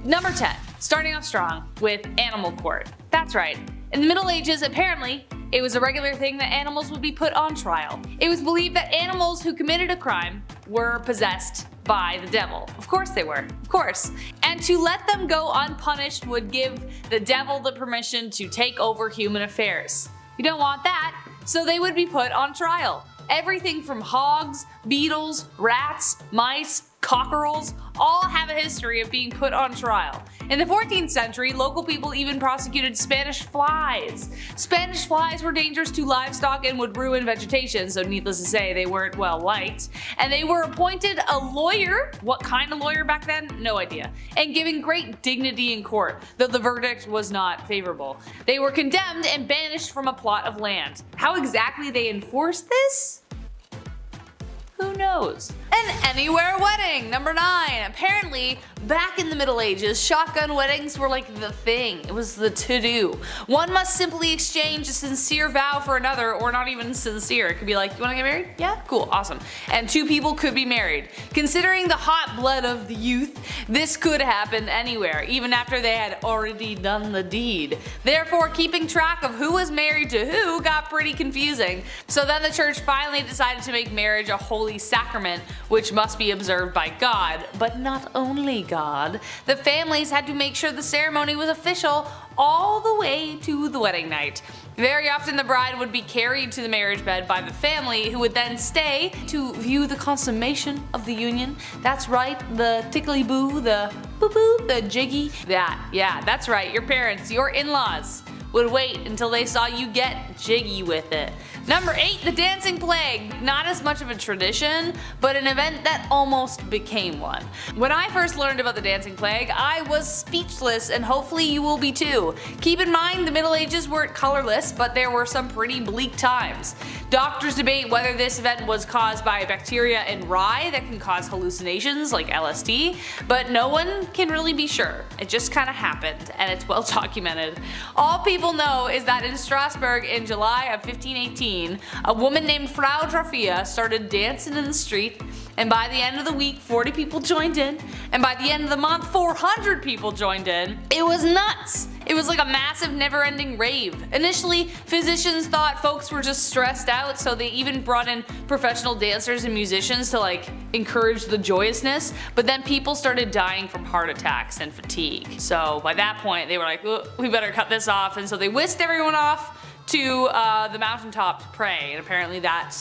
Number 10. Starting off strong with animal court. That's right. In the Middle Ages, apparently, it was a regular thing that animals would be put on trial. It was believed that animals who committed a crime were possessed by the devil. Of course they were. Of course. And to let them go unpunished would give the devil the permission to take over human affairs. You don't want that, so they would be put on trial. Everything from hogs, beetles, rats, mice, cockerels, all have a history of being put on trial. In the 14th century, local people even prosecuted Spanish flies. Spanish flies were dangerous to livestock and would ruin vegetation, so needless to say, they weren't well liked. And they were appointed a lawyer, what kind of lawyer back then? No idea, and given great dignity in court, though the verdict was not favorable. They were condemned and banished from a plot of land. How exactly they enforced this? Who knows? An anywhere wedding, number 9. Apparently, back in the Middle Ages, shotgun weddings were like the thing. It was the to-do. One must simply exchange a sincere vow for another, or not even sincere. It could be like, you wanna get married? Yeah? Cool, awesome. And 2 people could be married. Considering the hot blood of the youth, this could happen anywhere, even after they had already done the deed. Therefore, keeping track of who was married to who got pretty confusing. So then the church finally decided to make marriage a holy sacrament, which must be observed by God, but not only God. The families had to make sure the ceremony was official all the way to the wedding night. Very often the bride would be carried to the marriage bed by the family, who would then stay to view the consummation of the union. That's right, the tickly-boo, the boo-boo, the jiggy. Yeah, that's right, your parents, your in-laws would wait until they saw you get jiggy with it. Number 8, the Dancing Plague. Not as much of a tradition, but an event that almost became one. When I first learned about the Dancing Plague, I was speechless, and hopefully you will be too. Keep in mind the Middle Ages weren't colorless, but there were some pretty bleak times. Doctors debate whether this event was caused by a bacteria in rye that can cause hallucinations like LSD, but no one can really be sure. It just kinda happened, and it's well documented. All people know is that in Strasbourg in July of 1518, a woman named Frau Drafia started dancing in the street, and by the end of the week 40 people joined in, and by the end of the month 400 people joined in. It was nuts! It was like a massive never-ending rave. Initially, physicians thought folks were just stressed out, so they even brought in professional dancers and musicians to like encourage the joyousness, but then people started dying from heart attacks and fatigue. So by that point they were like, we better cut this off, and so they whisked everyone off to the mountaintop to pray, and apparently that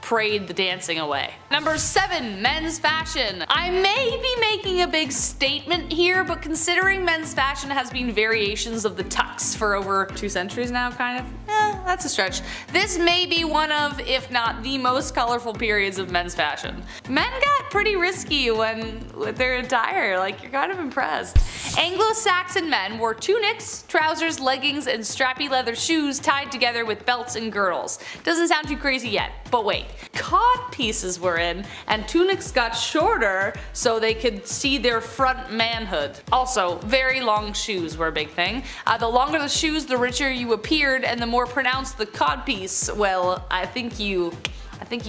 prayed the dancing away. Number 7, men's fashion. I may be making a big statement here, but considering men's fashion has been variations of the tux for over 2 centuries now, kind of, that's a stretch. This may be one of, if not the most colorful periods of men's fashion. Men got pretty risky with their attire, like you're kind of impressed. Anglo-Saxon men wore tunics, trousers, leggings, and strappy leather shoes tied together with belts and girdles. Doesn't sound too crazy yet, but wait. Cod pieces were in, and tunics got shorter so they could see their front manhood. Also, very long shoes were a big thing. The longer the shoes, the richer you appeared, and the more pronounced the codpiece. Well, I think you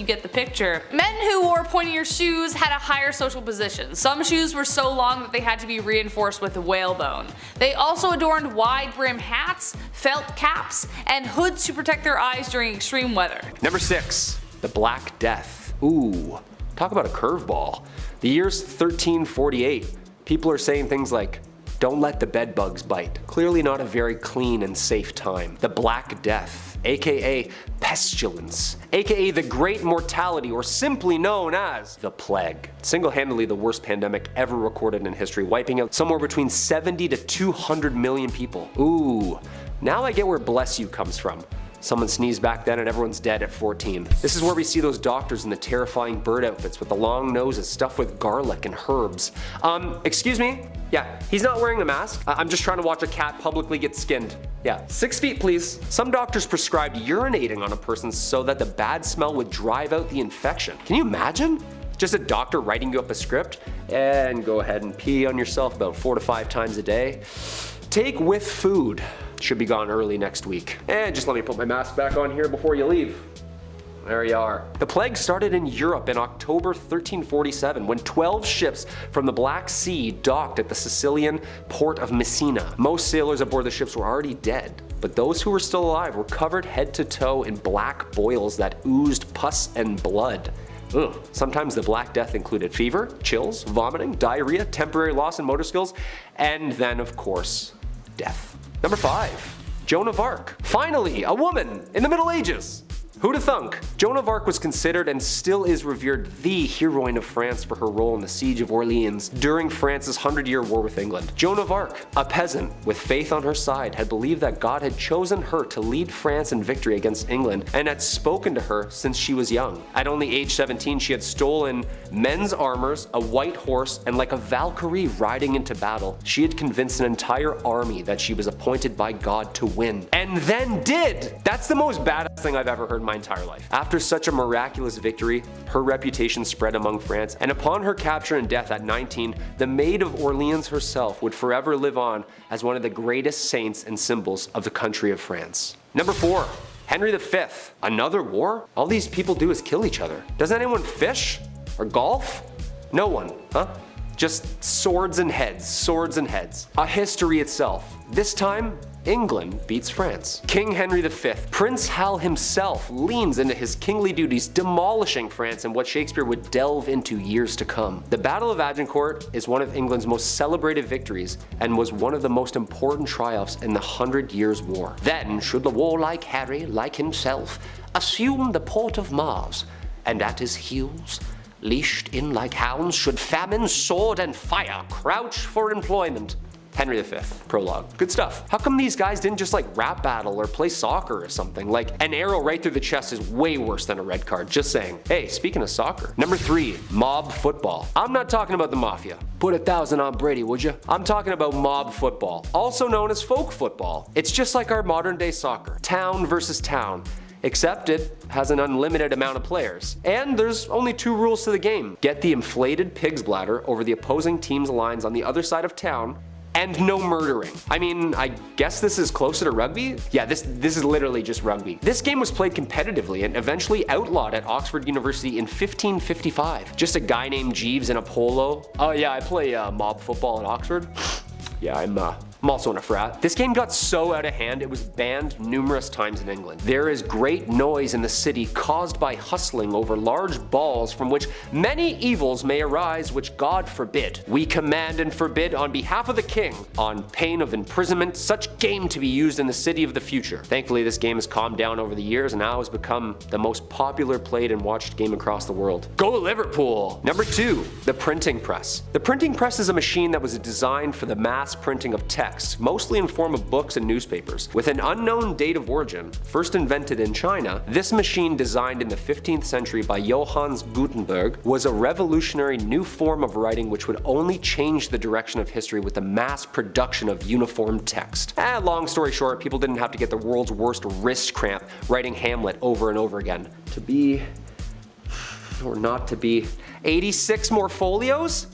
get the picture. Men who wore pointier shoes had a higher social position. Some shoes were so long that they had to be reinforced with whalebone. They also adorned wide brim hats, felt caps, and hoods to protect their eyes during extreme weather. Number 6. The Black Death. Ooh, talk about a curveball. The year's 1348. People are saying things like, don't let the bed bugs bite. Clearly not a very clean and safe time. The Black Death, aka pestilence, aka the Great Mortality, or simply known as the Plague. Single-handedly the worst pandemic ever recorded in history, wiping out somewhere between 70 to 200 million people. Ooh, now I get where bless you comes from. Someone sneezed back then and everyone's dead at 14. This is where we see those doctors in the terrifying bird outfits with the long noses stuffed with garlic and herbs. Excuse me? Yeah, he's not wearing a mask. I'm just trying to watch a cat publicly get skinned. Yeah, 6 feet please. Some doctors prescribed urinating on a person so that the bad smell would drive out the infection. Can you imagine? Just a doctor writing you up a script, and go ahead and pee on yourself about 4 to 5 times a day. Take with food. Should be gone early next week. And just let me put my mask back on here before you leave. there you are. The plague started in Europe in October 1347 when 12 ships from the Black Sea docked at the Sicilian port of Messina. Most sailors aboard the ships were already dead, but those who were still alive were covered head to toe in black boils that oozed pus and blood. Ugh. Sometimes the Black Death included fever, chills, vomiting, diarrhea, temporary loss in motor skills, and then, of course, death. Number 5. Joan of Arc. Finally, a woman in the Middle Ages! Who'da thunk? Joan of Arc was considered and still is revered the heroine of France for her role in the Siege of Orleans during France's 100-year war with England. Joan of Arc, a peasant with faith on her side, had believed that God had chosen her to lead France in victory against England and had spoken to her since she was young. At only age 17, she had stolen men's armors, a white horse, and like a Valkyrie riding into battle, she had convinced an entire army that she was appointed by God to win. And then did! That's the most badass thing I've ever heard in my entire life. After such a miraculous victory, her reputation spread among France, and upon her capture and death at 19, the Maid of Orleans herself would forever live on as one of the greatest saints and symbols of the country of France. Number 4. Henry V. Another war? All these people do is kill each other. Does anyone fish? Or golf? No one, huh? Just swords and heads, swords and heads. A history itself. This time, England beats France. King Henry V, Prince Hal himself, leans into his kingly duties, demolishing France in what Shakespeare would delve into years to come. The Battle of Agincourt is one of England's most celebrated victories and was one of the most important triumphs in the 100 Years' War. Then should the warlike Harry, like himself, assume the port of Mars, and at his heels, leashed in like hounds, should famine, sword, and fire crouch for employment. Henry V, prologue. Good stuff. How come these guys didn't just like rap battle or play soccer or something? Like, an arrow right through the chest is way worse than a red card, just saying. Hey, speaking of soccer. Number 3, mob football. I'm not talking about the mafia. Put 1,000 on Brady, would you? I'm talking about mob football, also known as folk football. It's just like our modern day soccer. Town versus town. Except it has an unlimited amount of players. And there's only 2 rules to the game. Get the inflated pig's bladder over the opposing team's lines on the other side of town, and no murdering. I mean, I guess this is closer to rugby? Yeah, this is literally just rugby. This game was played competitively and eventually outlawed at Oxford University in 1555. Just a guy named Jeeves in a polo. Oh yeah, I play mob football at Oxford. Yeah, I'm also in a frat. This game got so out of hand it was banned numerous times in England. There is great noise in the city caused by hustling over large balls from which many evils may arise which God forbid. We command and forbid on behalf of the king, on pain of imprisonment, such game to be used in the city of the future. Thankfully this game has calmed down over the years and now has become the most popular played and watched game across the world. Go Liverpool! Number 2, the printing press. The printing press is a machine that was designed for the mass printing of text, mostly in form of books and newspapers. With an unknown date of origin, first invented in China, this machine designed in the 15th century by Johannes Gutenberg was a revolutionary new form of writing which would only change the direction of history with the mass production of uniform text. Long story short, people didn't have to get the world's worst wrist cramp writing Hamlet over and over again. To be, or not to be, 86 more folios?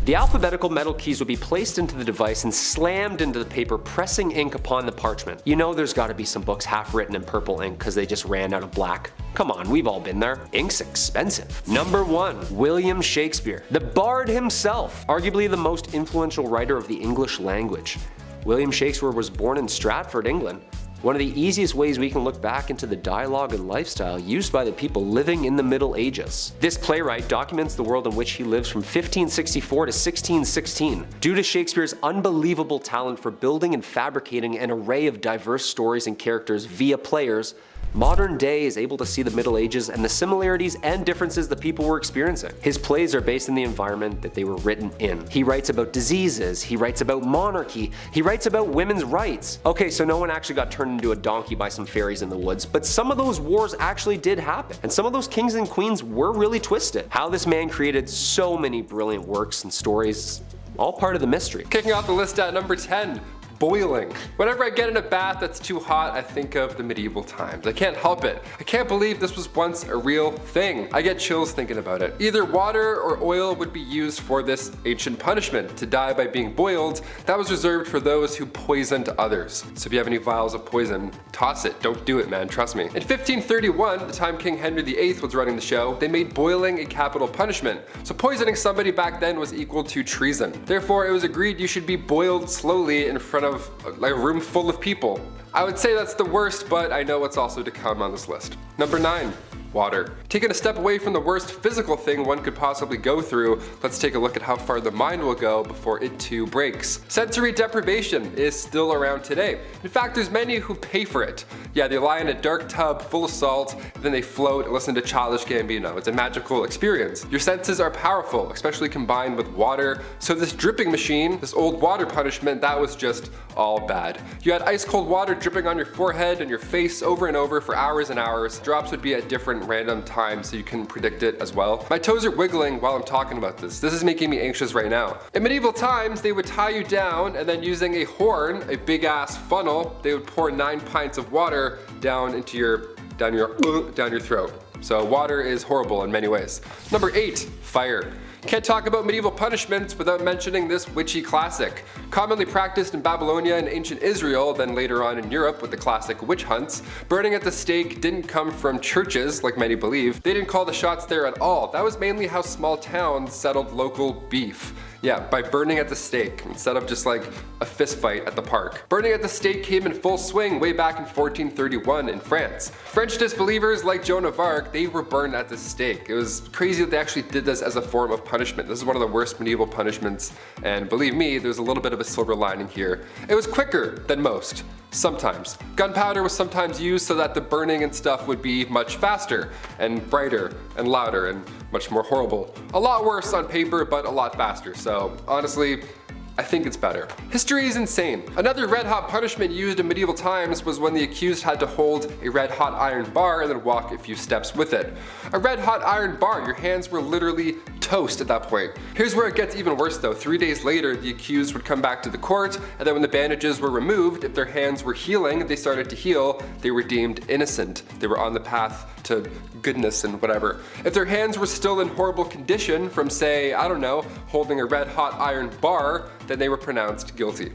The alphabetical metal keys would be placed into the device and slammed into the paper, pressing ink upon the parchment. You know there's gotta be some books half written in purple ink because they just ran out of black. Come on, we've all been there. Ink's expensive. Number 1, William Shakespeare. The Bard himself, arguably the most influential writer of the English language. William Shakespeare was born in Stratford, England. One of the easiest ways we can look back into the dialogue and lifestyle used by the people living in the Middle Ages. This playwright documents the world in which he lives from 1564 to 1616. Due to Shakespeare's unbelievable talent for building and fabricating an array of diverse stories and characters via players, modern day is able to see the Middle Ages and the similarities and differences the people were experiencing. His plays are based in the environment that they were written in. He writes about diseases, he writes about monarchy, he writes about women's rights. Okay, so no one actually got turned into a donkey by some fairies in the woods, but some of those wars actually did happen, and some of those kings and queens were really twisted. How this man created so many brilliant works and stories, all part of the mystery. Kicking off the list at number 10, boiling. Whenever I get in a bath that's too hot, I think of the medieval times. I can't help it. I can't believe this was once a real thing. I get chills thinking about it. Either water or oil would be used for this ancient punishment. To die by being boiled, that was reserved for those who poisoned others. So if you have any vials of poison, toss it. Don't do it, man, trust me. In 1531, the time King Henry VIII was running the show, they made boiling a capital punishment. So poisoning somebody back then was equal to treason. Therefore, it was agreed you should be boiled slowly in front of like a room full of people. I would say that's the worst, but I know what's also to come on this list. Number 9. Water. Taking a step away from the worst physical thing one could possibly go through, let's take a look at how far the mind will go before it too breaks. Sensory deprivation is still around today. In fact, there's many who pay for it. Yeah, they lie in a dark tub full of salt, then they float and listen to Childish Gambino. It's a magical experience. Your senses are powerful, especially combined with water, so this dripping machine, this old water punishment, that was just all bad. You had ice cold water dripping on your forehead and your face over and over for hours and hours. Drops would be at different random times so you can predict it as well. My toes are wiggling while I'm talking about this. This is making me anxious right now. In medieval times, they would tie you down and then using a horn, a big ass funnel, they would pour 9 pints of water down your throat. So water is horrible in many ways. Number 8, fire. Can't talk about medieval punishments without mentioning this witchy classic. Commonly practiced in Babylonia and ancient Israel, then later on in Europe with the classic witch hunts, burning at the stake didn't come from churches, like many believe. They didn't call the shots there at all. That was mainly how small towns settled local beef. Yeah, by burning at the stake, instead of just like a fist fight at the park. Burning at the stake came in full swing way back in 1431 in France. French disbelievers like Joan of Arc, they were burned at the stake. It was crazy that they actually did this as a form of punishment. This is one of the worst medieval punishments, and believe me, there's a little bit of a silver lining here. It was quicker than most. Sometimes. Gunpowder was sometimes used so that the burning and stuff would be much faster and brighter and louder and much more horrible. A lot worse on paper, but a lot faster. So honestly, I think it's better. History is insane. Another red hot punishment used in medieval times was when the accused had to hold a red hot iron bar and then walk a few steps with it. A red hot iron bar, your hands were literally toast at that point. Here's where it gets even worse though. 3 days later, the accused would come back to the court, and then when the bandages were removed, if their hands were healing, they started to heal, they were deemed innocent. They were on the path to goodness and whatever. If their hands were still in horrible condition from, say, I don't know, holding a red hot iron bar, then they were pronounced guilty.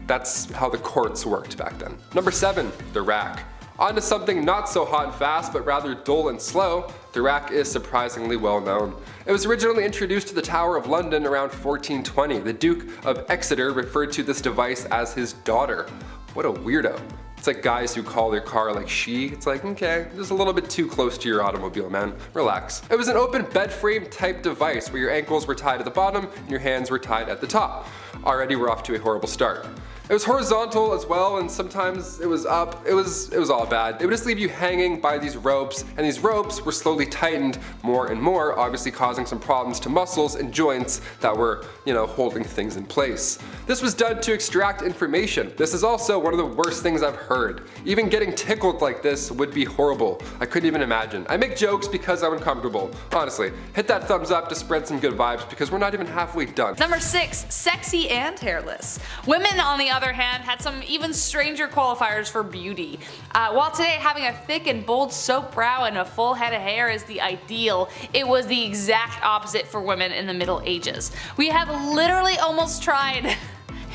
That's how the courts worked back then. Number 7, the rack. On to something not so hot and fast, but rather dull and slow. The rack is surprisingly well known. It was originally introduced to the Tower of London around 1420. The Duke of Exeter referred to this device as his daughter. What a weirdo. It's like guys who call their car like she. It's like, okay, just a little bit too close to your automobile, man. Relax. It was an open bed frame type device where your ankles were tied at the bottom and your hands were tied at the top. Already we're off to a horrible start. It was horizontal as well, and sometimes it was up. It was all bad. It would just leave you hanging by these ropes, and these ropes were slowly tightened more and more, obviously causing some problems to muscles and joints that were, holding things in place. This was done to extract information. This is also one of the worst things I've heard. Even getting tickled like this would be horrible. I couldn't even imagine. I make jokes because I'm uncomfortable. Honestly, hit that thumbs up to spread some good vibes because we're not even halfway done. Number 6, sexy and hairless. Women, on the other hand, had some even stranger qualifiers for beauty. While today having a thick and bold soap brow and a full head of hair is the ideal, it was the exact opposite for women in the Middle Ages. We have literally almost tried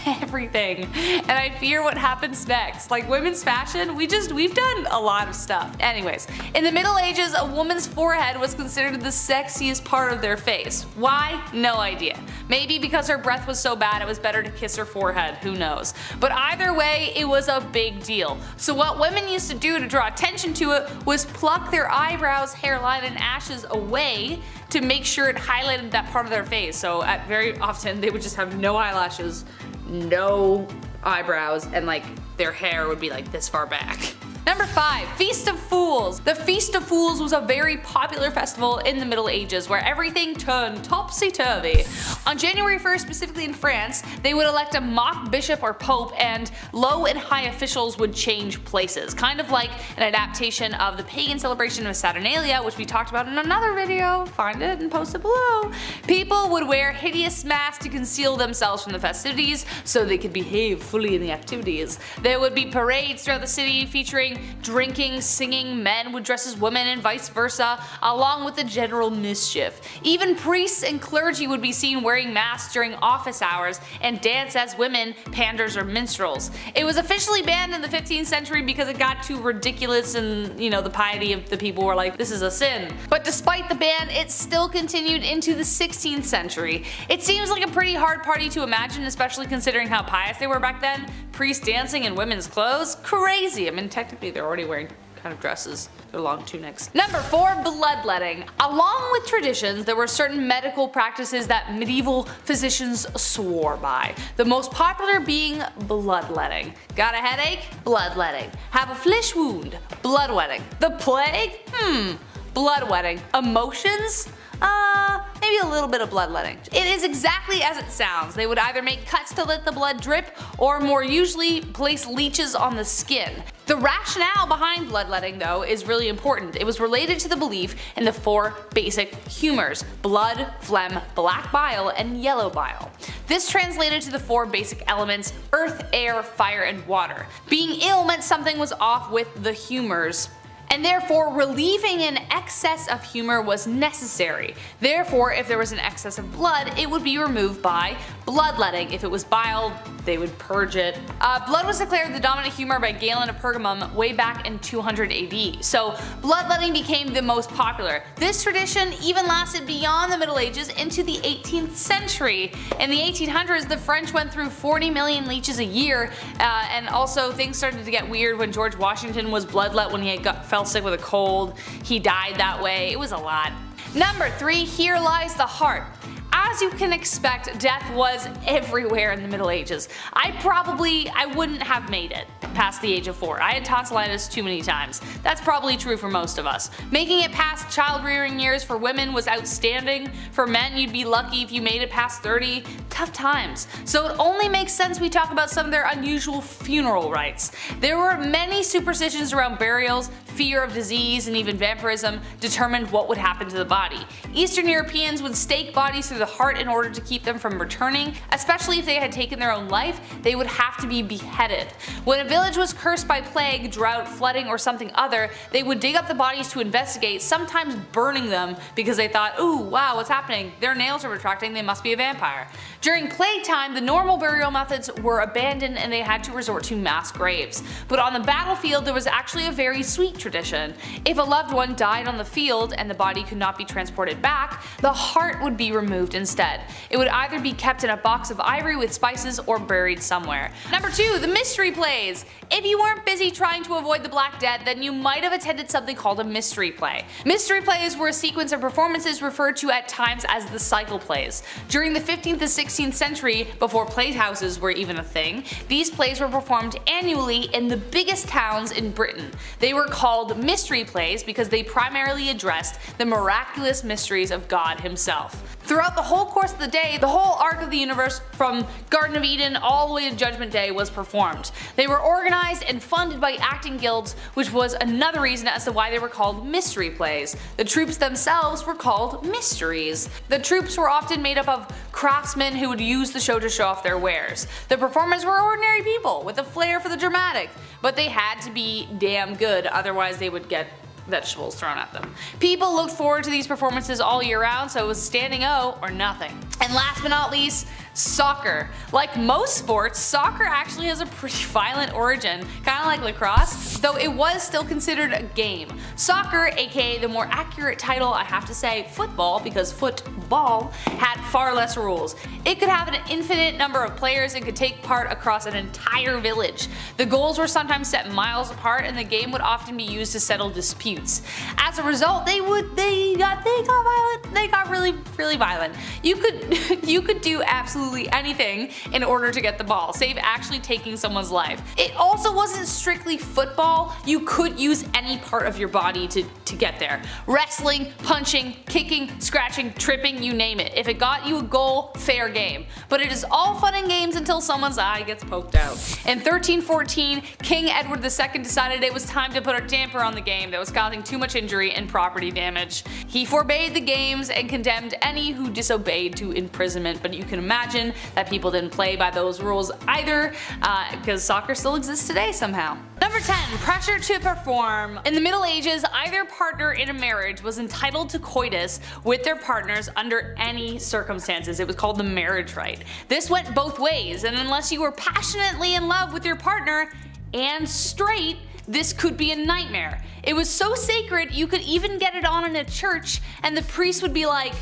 everything, and I fear what happens next. Like women's fashion, we've done a lot of stuff. Anyways, in the Middle Ages, a woman's forehead was considered the sexiest part of their face. Why? No idea. Maybe because her breath was so bad it was better to kiss her forehead, who knows. But either way, it was a big deal. So what women used to do to draw attention to it was pluck their eyebrows, hairline, and ashes away to make sure it highlighted that part of their face. So very often they would just have no eyelashes, no eyebrows, and like their hair would be like this far back. Number 5. Feast of Fools. The Feast of Fools was a very popular festival in the Middle Ages where everything turned topsy-turvy. On January 1st, specifically in France, they would elect a mock bishop or pope, and low and high officials would change places, kind of like an adaptation of the pagan celebration of Saturnalia, which we talked about in another video. Find it and post it below. People would wear hideous masks to conceal themselves from the festivities so they could behave fully in the activities. There would be parades throughout the city featuring drinking, singing, men would dress as women and vice versa, along with the general mischief. Even priests and clergy would be seen wearing masks during office hours and dance as women, panders, or minstrels. It was officially banned in the 15th century because it got too ridiculous and, the piety of the people were like, this is a sin. But despite the ban, it still continued into the 16th century. It seems like a pretty hard party to imagine, especially considering how pious they were back then. Priests dancing in women's clothes? Crazy. I mean, technically they're already wearing kind of dresses. They're long tunics. Number 4. Bloodletting. Along with traditions, there were certain medical practices that medieval physicians swore by. The most popular being bloodletting. Got a headache? Bloodletting. Have a flesh wound? Bloodletting. The plague? Bloodletting. Emotions? Maybe a little bit of bloodletting. It is exactly as it sounds. They would either make cuts to let the blood drip, or more usually place leeches on the skin. The rationale behind bloodletting, though, is really important. It was related to the belief in the 4 basic humors: blood, phlegm, black bile, and yellow bile. This translated to the 4 basic elements: earth, air, fire, and water. Being ill meant something was off with the humors, and therefore relieving an excess of humor was necessary. Therefore, if there was an excess of blood, it would be removed by bloodletting. If it was bile, they would purge it. Blood was declared the dominant humor by Galen of Pergamum way back in 200 AD, so bloodletting became the most popular. This tradition even lasted beyond the Middle Ages into the 18th century. In the 1800s, the French went through 40 million leeches a year, and also things started to get weird when George Washington was bloodlet when he fell sick with a cold. He died that way. It was a lot. Number 3. Here lies the heart. As you can expect, death was everywhere in the Middle Ages. I wouldn't have made it past the age of 4. I had tonsillitis too many times. That's probably true for most of us. Making it past child rearing years for women was outstanding. For men, you'd be lucky if you made it past 30. Tough times. So it only makes sense we talk about some of their unusual funeral rites. There were many superstitions around burials. Fear of disease and even vampirism determined what would happen to the body. Eastern Europeans would stake bodies through the heart in order to keep them from returning. Especially if they had taken their own life, they would have to be beheaded. When a village was cursed by plague, drought, flooding, or something other, they would dig up the bodies to investigate, sometimes burning them because they thought, ooh, wow, what's happening? Their nails are retracting, they must be a vampire. During plague time, the normal burial methods were abandoned and they had to resort to mass graves. But on the battlefield, there was actually a very sweet tradition. If a loved one died on the field and the body could not be transported back, the heart would be removed instead. It would either be kept in a box of ivory with spices or buried somewhere. Number 2. The mystery plays. If you weren't busy trying to avoid the Black Death, then you might have attended something called a mystery play. Mystery plays were a sequence of performances referred to at times as the cycle plays. During the 15th to 16th century, before playhouses were even a thing, these plays were performed annually in the biggest towns in Britain. They were called mystery plays because they primarily addressed the miraculous mysteries of God himself. Throughout the whole course of the day, the whole arc of the universe from Garden of Eden all the way to Judgment Day was performed. They were organized and funded by acting guilds, which was another reason as to why they were called mystery plays. The troops themselves were called mysteries. The troops were often made up of craftsmen who would use the show to show off their wares. The performers were ordinary people with a flair for the dramatic, but they had to be damn good, otherwise they would get vegetables thrown at them. People looked forward to these performances all year round, so it was standing O or nothing. And last but not least, soccer. Like most sports, soccer actually has a pretty violent origin, kind of like lacrosse, though it was still considered a game. Soccer, aka the more accurate title, I have to say football, because football had far less rules. It could have an infinite number of players and could take part across an entire village. The goals were sometimes set miles apart and the game would often be used to settle disputes. As a result, they got violent. They got really violent. You could do absolutely absolutely anything in order to get the ball, save actually taking someone's life. It also wasn't strictly football. You could use any part of your body to get there. Wrestling, punching, kicking, scratching, tripping, you name it. If it got you a goal, fair game. But it is all fun and games until someone's eye gets poked out. In 1314, King Edward II decided it was time to put a damper on the game that was causing too much injury and property damage. He forbade the games and condemned any who disobeyed to imprisonment, but you can imagine that people didn't play by those rules either, because soccer still exists today somehow. Number 10. Pressure to perform. In the Middle Ages, either partner in a marriage was entitled to coitus with their partners under any circumstances. It was called the marriage rite. This went both ways, and unless you were passionately in love with your partner and straight, this could be a nightmare. It was so sacred you could even get it on in a church and the priest would be like,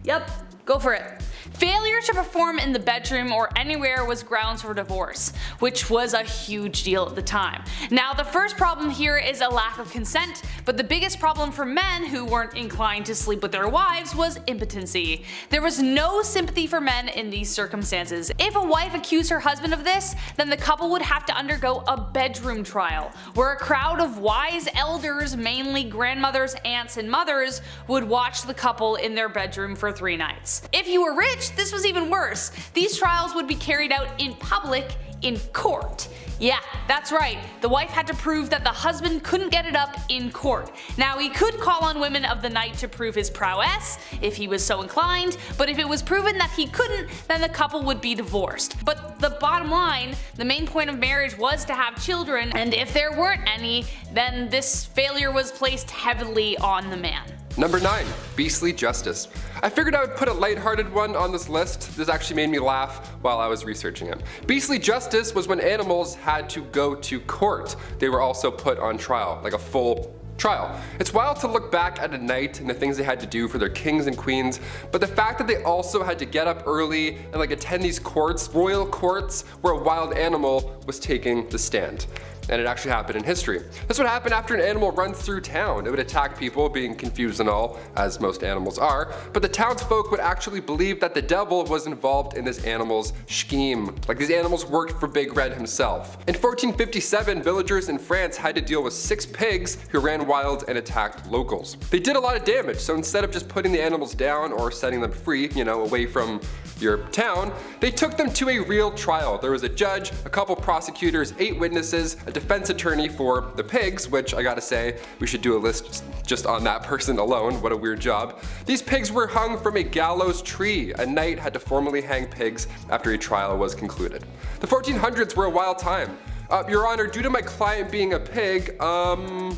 yep, go for it. Failure to perform in the bedroom or anywhere was grounds for divorce, which was a huge deal at the time. Now the first problem here is a lack of consent, but the biggest problem for men who weren't inclined to sleep with their wives was impotency. There was no sympathy for men in these circumstances. If a wife accused her husband of this, then the couple would have to undergo a bedroom trial, where a crowd of wise elders, mainly grandmothers, aunts, and mothers, would watch the couple in their bedroom for 3 nights. If you were rich, this was even worse. These trials would be carried out in public, in court. Yeah, that's right. The wife had to prove that the husband couldn't get it up in court. Now he could call on women of the night to prove his prowess, if he was so inclined, but if it was proven that he couldn't, then the couple would be divorced. But the bottom line, the main point of marriage was to have children, and if there weren't any, then this failure was placed heavily on the man. Number 9. Beastly justice. I figured I would put a lighthearted one on this list. This actually made me laugh while I was researching it. Beastly justice was when animals had to go to court. They were also put on trial, like a full trial. It's wild to look back at a knight and the things they had to do for their kings and queens, but the fact that they also had to get up early and attend these courts, royal courts, where a wild animal was taking the stand. And it actually happened in history. That's what happened after an animal runs through town. It would attack people, being confused and all, as most animals are, but the townsfolk would actually believe that the devil was involved in this animal's scheme. Like these animals worked for Big Red himself. In 1457, villagers in France had to deal with 6 pigs who ran wild and attacked locals. They did a lot of damage, so instead of just putting the animals down or setting them free, away from your town, they took them to a real trial. There was a judge, a couple prosecutors, 8 witnesses, a defense attorney for the pigs, which I gotta say, we should do a list just on that person alone. What a weird job. These pigs were hung from a gallows tree. A knight had to formally hang pigs after a trial was concluded. The 1400s were a wild time. Your Honor, due to my client being a pig, Number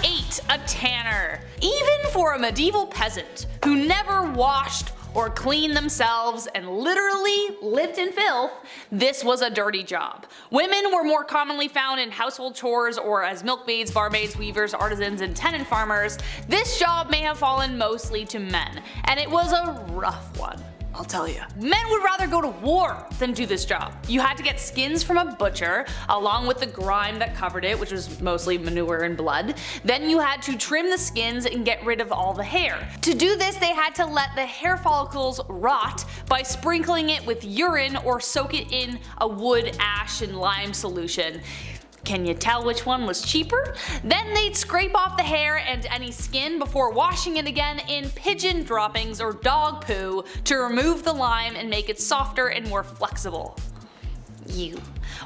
8. A tanner. Even for a medieval peasant who never washed or cleaned themselves and literally lived in filth, this was a dirty job. Women were more commonly found in household chores or as milkmaids, barmaids, weavers, artisans, and tenant farmers. This job may have fallen mostly to men, and it was a rough one, I'll tell you. Men would rather go to war than do this job. You had to get skins from a butcher, along with the grime that covered it, which was mostly manure and blood. Then you had to trim the skins and get rid of all the hair. To do this, they had to let the hair follicles rot by sprinkling it with urine or soak it in a wood, ash, and lime solution. Can you tell which one was cheaper? Then they'd scrape off the hair and any skin before washing it again in pigeon droppings or dog poo to remove the lime and make it softer and more flexible.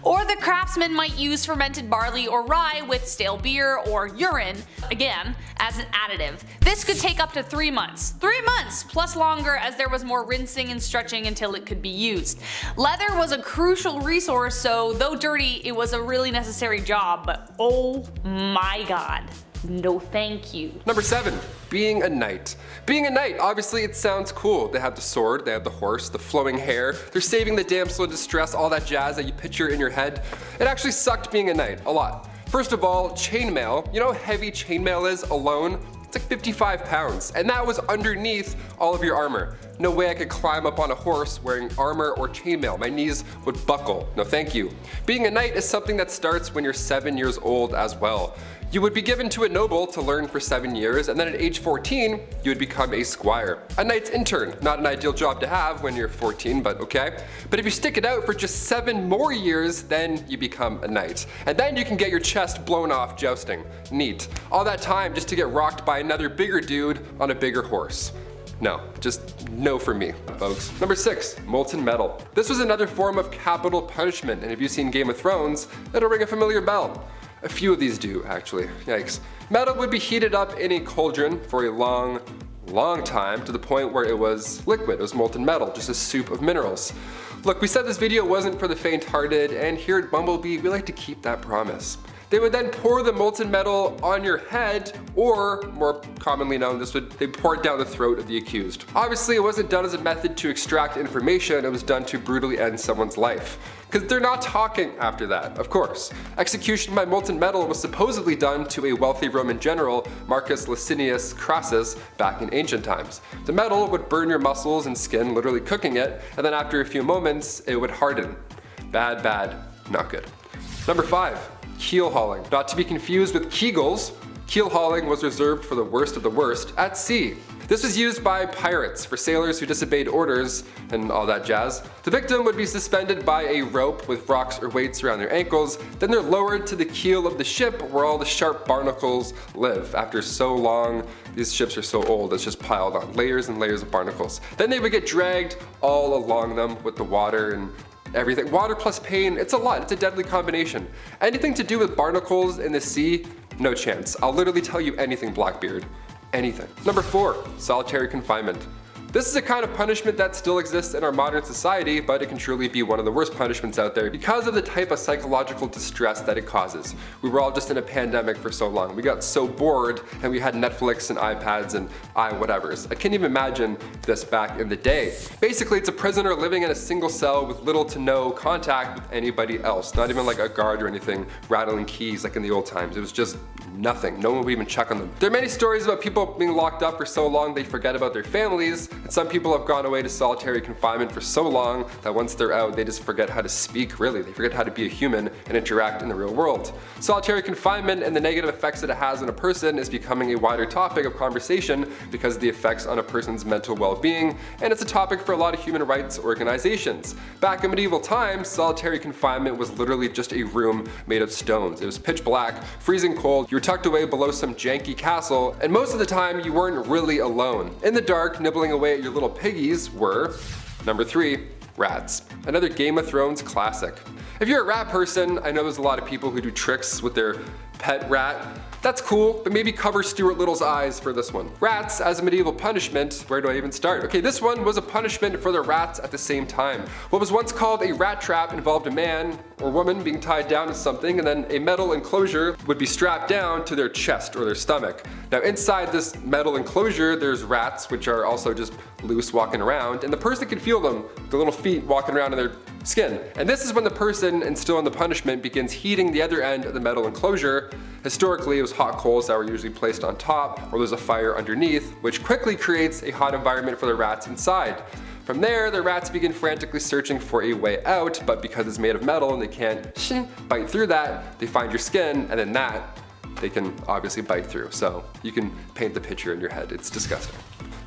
Or the craftsman might use fermented barley or rye with stale beer or urine, again, as an additive. This could take up to 3 months. 3 months plus longer, as there was more rinsing and stretching until it could be used. Leather was a crucial resource, so though dirty, it was a really necessary job, but oh my god. No thank you. Number 7. Being a knight. Being a knight, obviously it sounds cool. They have the sword, they have the horse, the flowing hair, they're saving the damsel in distress, all that jazz that you picture in your head. It actually sucked being a knight, a lot. First of all, chainmail. You know how heavy chainmail is alone? It's like 55 pounds, and that was underneath all of your armor. No way I could climb up on a horse wearing armor or chainmail. My knees would buckle. No thank you. Being a knight is something that starts when you're 7 years old as well. You would be given to a noble to learn for 7 years, and then at age 14, you would become a squire. A knight's intern, not an ideal job to have when you're 14, but okay. But if you stick it out for just 7 more years, then you become a knight. And then you can get your chest blown off jousting. Neat. All that time just to get rocked by another bigger dude on a bigger horse. No, just no for me, folks. Number 6, molten metal. This was another form of capital punishment, and if you've seen Game of Thrones, it'll ring a familiar bell. A few of these do, actually. Yikes. Metal would be heated up in a cauldron for a long time, to the point where it was liquid. It was molten metal, just a soup of minerals. Look, we said this video wasn't for the faint-hearted, and here at Bumblebee, we like to keep that promise. They would then pour the molten metal on your head, or more commonly known, they pour it down the throat of the accused. Obviously, it wasn't done as a method to extract information, it was done to brutally end someone's life. Because they're not talking after that, of course. Execution by molten metal was supposedly done to a wealthy Roman general, Marcus Licinius Crassus, back in ancient times. The metal would burn your muscles and skin, literally cooking it, and then after a few moments, it would harden. Bad, not good. Number 5. Keel hauling. Not to be confused with Kegels, keel hauling was reserved for the worst of the worst at sea. This was used by pirates for sailors who disobeyed orders and all that jazz. The victim would be suspended by a rope with rocks or weights around their ankles, then they're lowered to the keel of the ship where all the sharp barnacles live. After so long, these ships are so old, it's just piled on, layers and layers of barnacles. Then they would get dragged all along them with the water and everything. Water plus pain, it's a lot, it's a deadly combination. Anything to do with barnacles in the sea, no chance. I'll literally tell you anything, Blackbeard. Anything. Number 4, solitary confinement. This is a kind of punishment that still exists in our modern society, but it can truly be one of the worst punishments out there because of the type of psychological distress that it causes. We were all just in a pandemic for so long. We got so bored and we had Netflix and iPads and whatevers. I can't even imagine this back in the day. Basically, it's a prisoner living in a single cell with little to no contact with anybody else. Not even like a guard or anything rattling keys like in the old times. It was just nothing. No one would even check on them. There are many stories about people being locked up for so long they forget about their families, and some people have gone away to solitary confinement for so long that once they're out, they just forget how to speak, really. They forget how to be a human and interact in the real world. Solitary confinement and the negative effects that it has on a person is becoming a wider topic of conversation because of the effects on a person's mental well-being, and it's a topic for a lot of human rights organizations. Back in medieval times, solitary confinement was literally just a room made of stones. It was pitch black, freezing cold, you were tucked away below some janky castle, and most of the time you weren't really alone. In the dark, nibbling away at your little piggies were, number 3, rats. Another Game of Thrones classic. If you're a rat person, I know there's a lot of people who do tricks with their pet rat. That's cool, but maybe cover Stuart Little's eyes for this one. Rats as a medieval punishment, where do I even start? Okay, this one was a punishment for the rats at the same time. What was once called a rat trap involved a man or woman being tied down to something, and then a metal enclosure would be strapped down to their chest or their stomach. Now inside this metal enclosure, there's rats, which are also just loose walking around, and the person can feel them, the little feet walking around in their skin. And this is when the person, and still in the punishment, begins heating the other end of the metal enclosure. Historically, it was hot coals that were usually placed on top, or there's a fire underneath, which quickly creates a hot environment for the rats inside. From there, the rats begin frantically searching for a way out, but because it's made of metal and they can't bite through that, they find your skin, and then that they can obviously bite through. So you can paint the picture in your head. It's disgusting.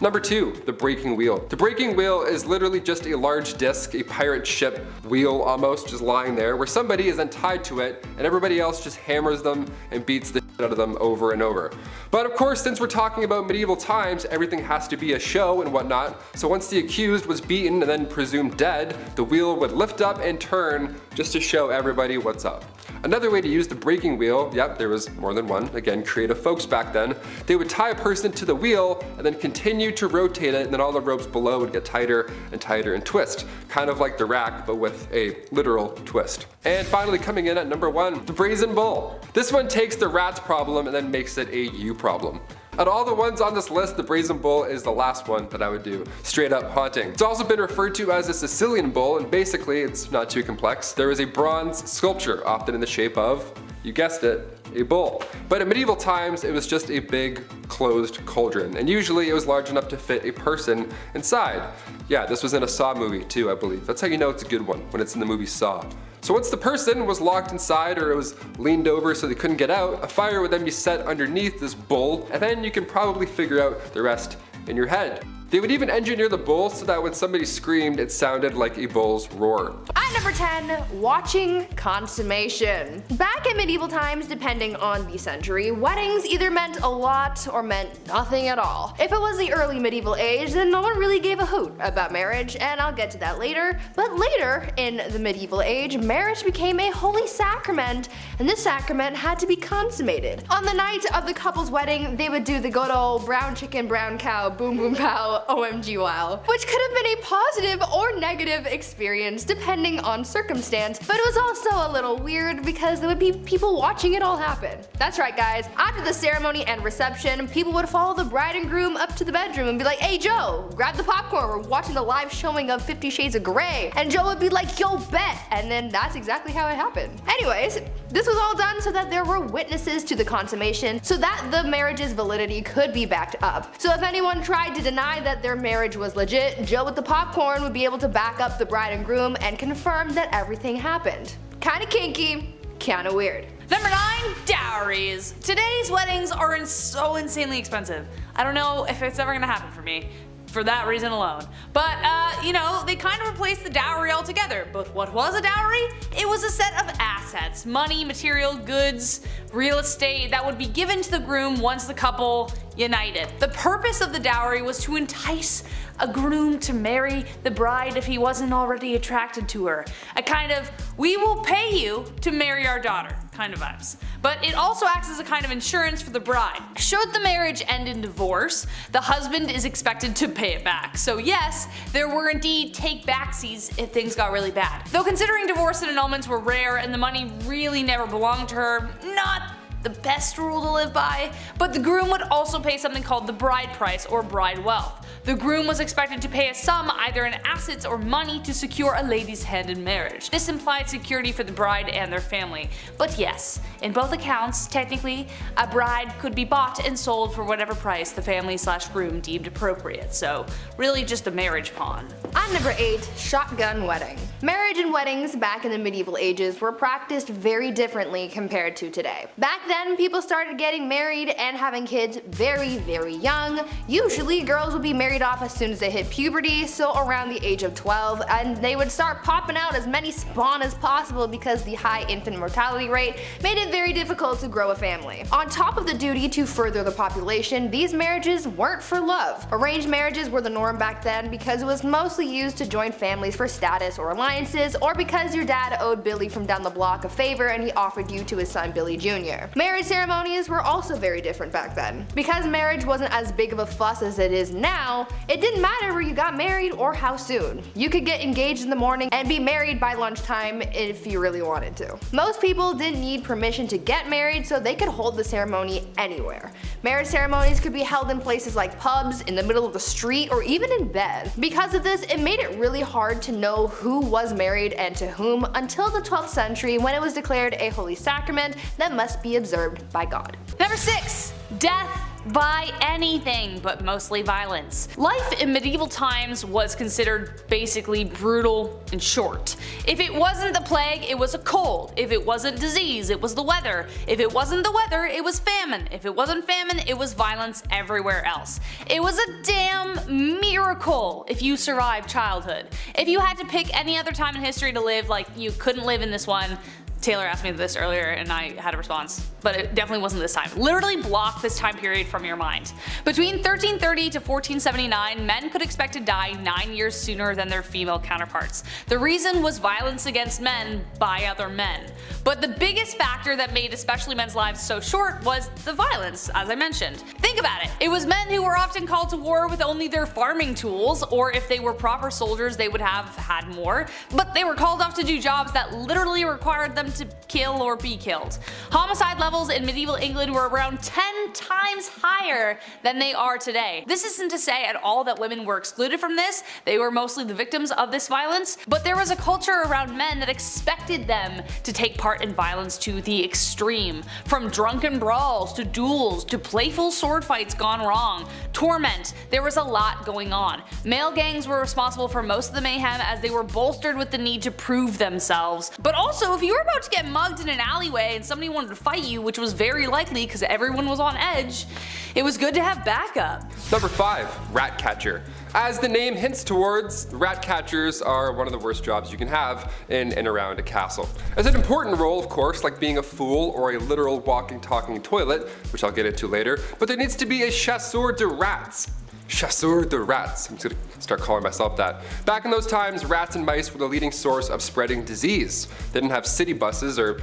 Number 2, the breaking wheel. The breaking wheel is literally just a large disc, a pirate ship wheel almost, just lying there, where somebody is then tied to it and everybody else just hammers them and beats the shit out of them over and over. But of course, since we're talking about medieval times, everything has to be a show and whatnot, so once the accused was beaten and then presumed dead, the wheel would lift up and turn just to show everybody what's up. Another way to use the breaking wheel, yep, there was more than one, again, creative folks back then, they would tie a person to the wheel and then continue to rotate it, and then all the ropes below would get tighter and tighter and twist. Kind of like the rack, but with a literal twist. And finally coming in at number 1, the Brazen Bull. This one takes the rat's problem and then makes it a you problem. Out of all the ones on this list, the Brazen Bull is the last one that I would do. Straight up haunting. It's also been referred to as a Sicilian bull, and basically, it's not too complex. There is a bronze sculpture, often in the shape of, you guessed it, a bull. But in medieval times, it was just a big, closed cauldron, and usually it was large enough to fit a person inside. Yeah, this was in a Saw movie too, I believe. That's how you know it's a good one, when it's in the movie Saw. So once the person was locked inside or it was leaned over so they couldn't get out, a fire would then be set underneath this bull, and then you can probably figure out the rest in your head. They would even engineer the bull so that when somebody screamed, it sounded like a bull's roar. At number 10, watching consummation. Back in medieval times, depending on the century, weddings either meant a lot or meant nothing at all. If it was the early medieval age, then no one really gave a hoot about marriage, and I'll get to that later. But later, in the medieval age, marriage became a holy sacrament, and this sacrament had to be consummated. On the night of the couple's wedding, they would do the good old brown chicken, brown cow, boom boom pow, OMG wow, which could have been a positive or negative experience depending on circumstance, but it was also a little weird because there would be people watching it all happen. That's right guys, after the ceremony and reception, people would follow the bride and groom up to the bedroom and be like, hey Joe, grab the popcorn, we're watching the live showing of 50 Shades of Grey. And Joe would be like, yo bet, and then that's exactly how it happened. Anyways, this was all done so that there were witnesses to the consummation, so that the marriage's validity could be backed up. So if anyone tried to deny that their marriage was legit, Joe with the popcorn would be able to back up the bride and groom and confirm that everything happened. Kinda kinky, kinda weird. Number 9, dowries. Today's weddings are so insanely expensive. I don't know if it's ever gonna happen for me, for that reason alone. But, you know, they kind of replaced the dowry altogether. But what was a dowry? It was a set of assets, money, material, goods, real estate that would be given to the groom once the couple united. The purpose of the dowry was to entice a groom to marry the bride if he wasn't already attracted to her. A kind of, we will pay you to marry our daughter kind of vibes. But it also acts as a kind of insurance for the bride. Should the marriage end in divorce, the husband is expected to pay it back. So yes, there were indeed take-backsies if things got really bad. Though considering divorce and annulments were rare and the money really never belonged to her, not the best rule to live by, but the groom would also pay something called the bride price or bride wealth. The groom was expected to pay a sum either in assets or money to secure a lady's hand in marriage. This implied security for the bride and their family. But yes, in both accounts, technically, a bride could be bought and sold for whatever price the family/groom deemed appropriate, so really just a marriage pawn. On number 8, shotgun wedding. Marriage and weddings back in the medieval ages were practiced very differently compared to today. Back then, people started getting married and having kids very, very young. Usually, girls would be married off as soon as they hit puberty, so around the age of 12, and they would start popping out as many spawn as possible because the high infant mortality rate made it very difficult to grow a family. On top of the duty to further the population, these marriages weren't for love. Arranged marriages were the norm back then because it was mostly used to join families for status or alliances, or because your dad owed Billy from down the block a favor and he offered you to his son Billy Jr. Marriage ceremonies were also very different back then. Because marriage wasn't as big of a fuss as it is now, it didn't matter where you got married or how soon. You could get engaged in the morning and be married by lunchtime if you really wanted to. Most people didn't need permission to get married, so they could hold the ceremony anywhere. Marriage ceremonies could be held in places like pubs, in the middle of the street, or even in bed. Because of this, it made it really hard to know who was married and to whom until the 12th century when it was declared a holy sacrament that must be observed by God. Number 6, death by anything, but mostly violence. Life in medieval times was considered basically brutal and short. If it wasn't the plague, it was a cold. If it wasn't disease, it was the weather. If it wasn't the weather, it was famine. If it wasn't famine, it was violence everywhere else. It was a damn miracle if you survived childhood. If you had to pick any other time in history to live, like you couldn't live in this one. Taylor asked me this earlier and I had a response, but it definitely wasn't this time. Literally block this time period from your mind. Between 1330 to 1479, men could expect to die 9 years sooner than their female counterparts. The reason was violence against men by other men. But the biggest factor that made especially men's lives so short was the violence, as I mentioned. Think about it. It was men who were often called to war with only their farming tools, or if they were proper soldiers they would have had more, but they were called off to do jobs that literally required them to kill or be killed. Homicide levels in medieval England were around 10 times higher than they are today. This isn't to say at all that women were excluded from this, they were mostly the victims of this violence, but there was a culture around men that expected them to take part art and violence to the extreme. From drunken brawls to duels to playful sword fights gone wrong. Torment, there was a lot going on. Male gangs were responsible for most of the mayhem as they were bolstered with the need to prove themselves. But also, if you were about to get mugged in an alleyway and somebody wanted to fight you, which was very likely because everyone was on edge, it was good to have backup. Number 5, rat catcher. As the name hints towards, rat catchers are one of the worst jobs you can have in and around a castle. It's an important role, of course, like being a fool or a literal walking, talking toilet, which I'll get into later, but there needs to be a chasseur de rats. Chasseur de rats. I'm just gonna start calling myself that. Back in those times, rats and mice were the leading source of spreading disease. They didn't have city buses or,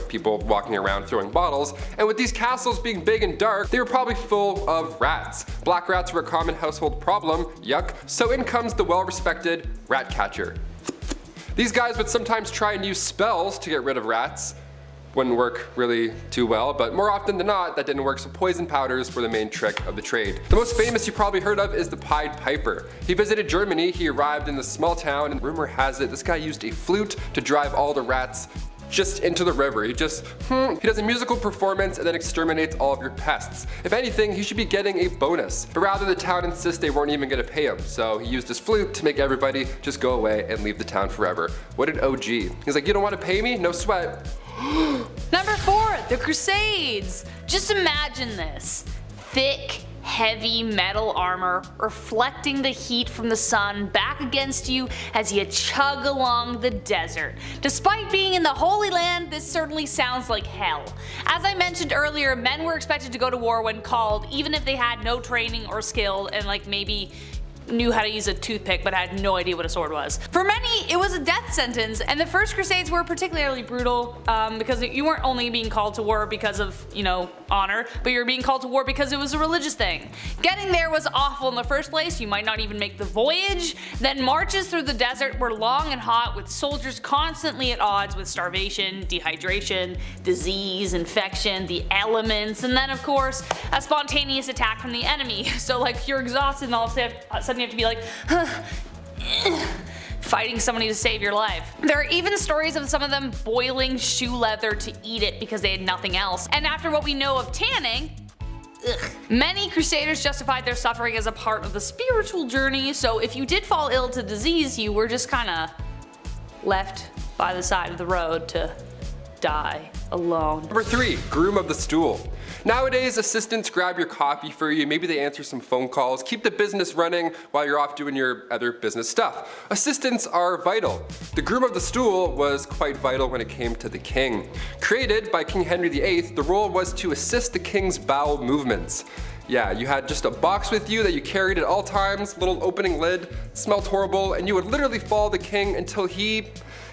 people walking around throwing bottles, and with these castles being big and dark, they were probably full of rats. Black rats were a common household problem, yuck, so in comes the well-respected rat catcher. These guys would sometimes try and use spells to get rid of rats. Wouldn't work really too well, but more often than not, that didn't work, so poison powders were the main trick of the trade. The most famous you probably heard of is the Pied Piper. He visited Germany, he arrived in this small town, and rumor has it this guy used a flute to drive all the rats just into the river. He does a musical performance and then exterminates all of your pests. If anything, he should be getting a bonus. But rather, the town insists they weren't even gonna pay him, so he used his flute to make everybody just go away and leave the town forever. What an OG. He's like, you don't wanna pay me? No sweat. Number 4, the Crusades. Just imagine this. Thick, heavy metal armor reflecting the heat from the sun back against you as you chug along the desert. Despite being in the Holy Land, this certainly sounds like hell. As I mentioned earlier, men were expected to go to war when called, even if they had no training or skill and maybe knew how to use a toothpick but had no idea what a sword was. For many, it was a death sentence, and the first Crusades were particularly brutal because you weren't only being called to war because of, honor, but you were being called to war because it was a religious thing. Getting there was awful in the first place, you might not even make the voyage. Then marches through the desert were long and hot, with soldiers constantly at odds with starvation, dehydration, disease, infection, the elements, and then of course, a spontaneous attack from the enemy. So you're exhausted and all of a sudden you have to be like, fighting somebody to save your life. There are even stories of some of them boiling shoe leather to eat it because they had nothing else. And after what we know of tanning, many crusaders justified their suffering as a part of the spiritual journey, so if you did fall ill to disease, you were just kinda left by the side of the road to die alone. Number 3, groom of the stool. Nowadays, assistants grab your coffee for you, maybe they answer some phone calls, keep the business running while you're off doing your other business stuff. Assistants are vital. The groom of the stool was quite vital when it came to the king. Created by King Henry VIII, the role was to assist the king's bowel movements. Yeah, you had just a box with you that you carried at all times, little opening lid, smelled horrible, and you would literally follow the king until he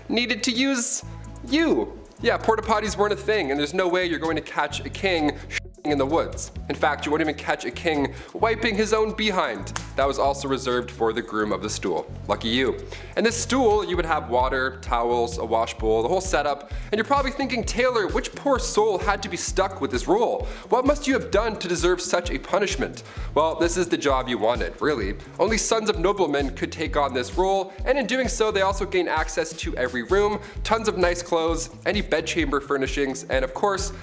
needed to use you. Yeah, porta potties weren't a thing, and there's no way you're going to catch a king in the woods. In fact, you won't even catch a king wiping his own behind. That was also reserved for the groom of the stool. Lucky you. And this stool, you would have water, towels, a wash bowl, the whole setup, and you're probably thinking, Taylor, which poor soul had to be stuck with this role? What must you have done to deserve such a punishment? Well, this is the job you wanted, really. Only sons of noblemen could take on this role, and in doing so, they also gain access to every room, tons of nice clothes, any bedchamber furnishings, and of course,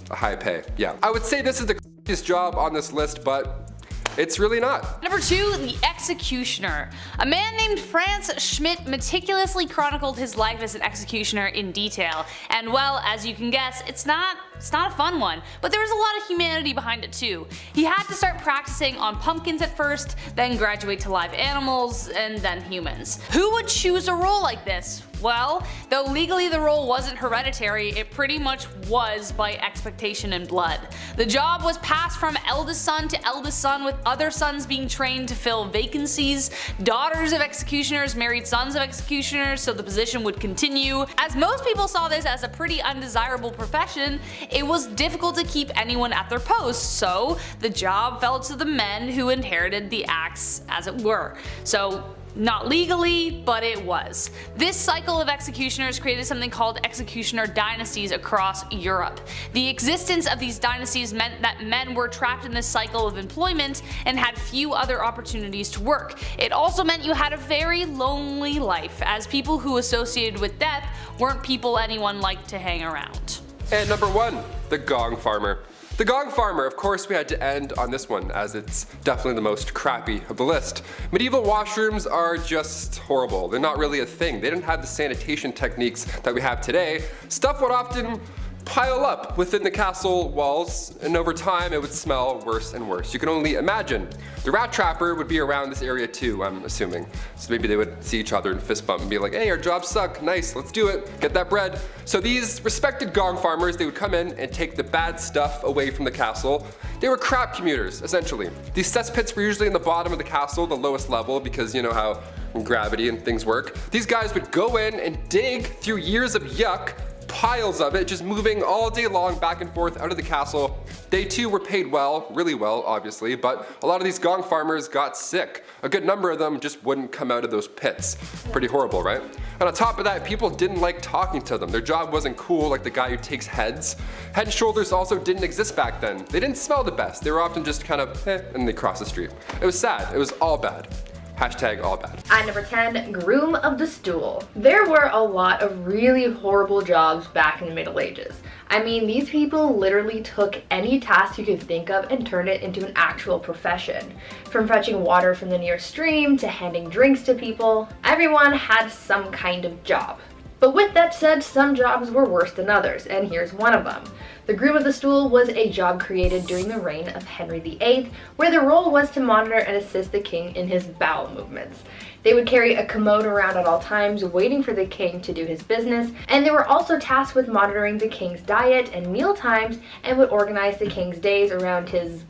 a high pay. Yeah. I would say this is the craziest job on this list, but it's really not. Number 2, the executioner. A man named Franz Schmidt meticulously chronicled his life as an executioner in detail, and well, as you can guess, it's not a fun one, but there was a lot of humanity behind it too. He had to start practicing on pumpkins at first, then graduate to live animals, and then humans. Who would choose a role like this? Well, though legally the role wasn't hereditary, it pretty much was by expectation and blood. The job was passed from eldest son to eldest son, with other sons being trained to fill vacancies. Daughters of executioners married sons of executioners, so the position would continue. As most people saw this as a pretty undesirable profession, it was difficult to keep anyone at their posts, so the job fell to the men who inherited the axe, as it were. So Not legally, but it was. This cycle of executioners created something called executioner dynasties across Europe. The existence of these dynasties meant that men were trapped in this cycle of employment and had few other opportunities to work. It also meant you had a very lonely life, as people who associated with death weren't people anyone liked to hang around. And number 1, the Gong farmer. The Gong farmer, of course we had to end on this one, as it's definitely the most crappy of the list. Medieval washrooms are just horrible. They're not really a thing. They didn't have the sanitation techniques that we have today. Stuff would often pile up within the castle walls, and over time it would smell worse and worse. You can only imagine. The rat trapper would be around this area too, I'm assuming. So maybe they would see each other and fist bump and be like, hey, our jobs suck, nice, let's do it, get that bread. So these respected Gong farmers, they would come in and take the bad stuff away from the castle. They were crap commuters, essentially. These cesspits were usually in the bottom of the castle, the lowest level, because you know how gravity and things work. These guys would go in and dig through years of yuck, piles of it, just moving all day long back and forth out of the castle. They too were paid well, really well obviously, but a lot of these Gong farmers got sick. A good number of them just wouldn't come out of those pits. Pretty horrible, right? And on top of that, people didn't like talking to them. Their job wasn't cool like the guy who takes heads. Head and shoulders also didn't exist back then. They didn't smell the best. They were often just kind of and they cross the street. It was sad. It was all bad. Hashtag all bad. At number 10, groom of the stool. There were a lot of really horrible jobs back in the Middle Ages. I mean, these people literally took any task you could think of and turned it into an actual profession. From fetching water from the nearest stream to handing drinks to people, everyone had some kind of job. But with that said, some jobs were worse than others, and here's one of them. The groom of the stool was a job created during the reign of Henry VIII, where the role was to monitor and assist the king in his bowel movements. They would carry a commode around at all times, waiting for the king to do his business, and they were also tasked with monitoring the king's diet and meal times, and would organize the king's days around his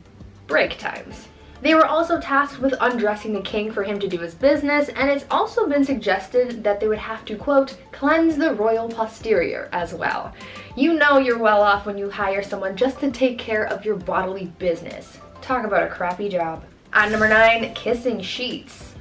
break times. They were also tasked with undressing the king for him to do his business, and it's also been suggested that they would have to, quote, cleanse the royal posterior as well. You know you're well off when you hire someone just to take care of your bodily business. Talk about a crappy job. At number 9, kissing sheets.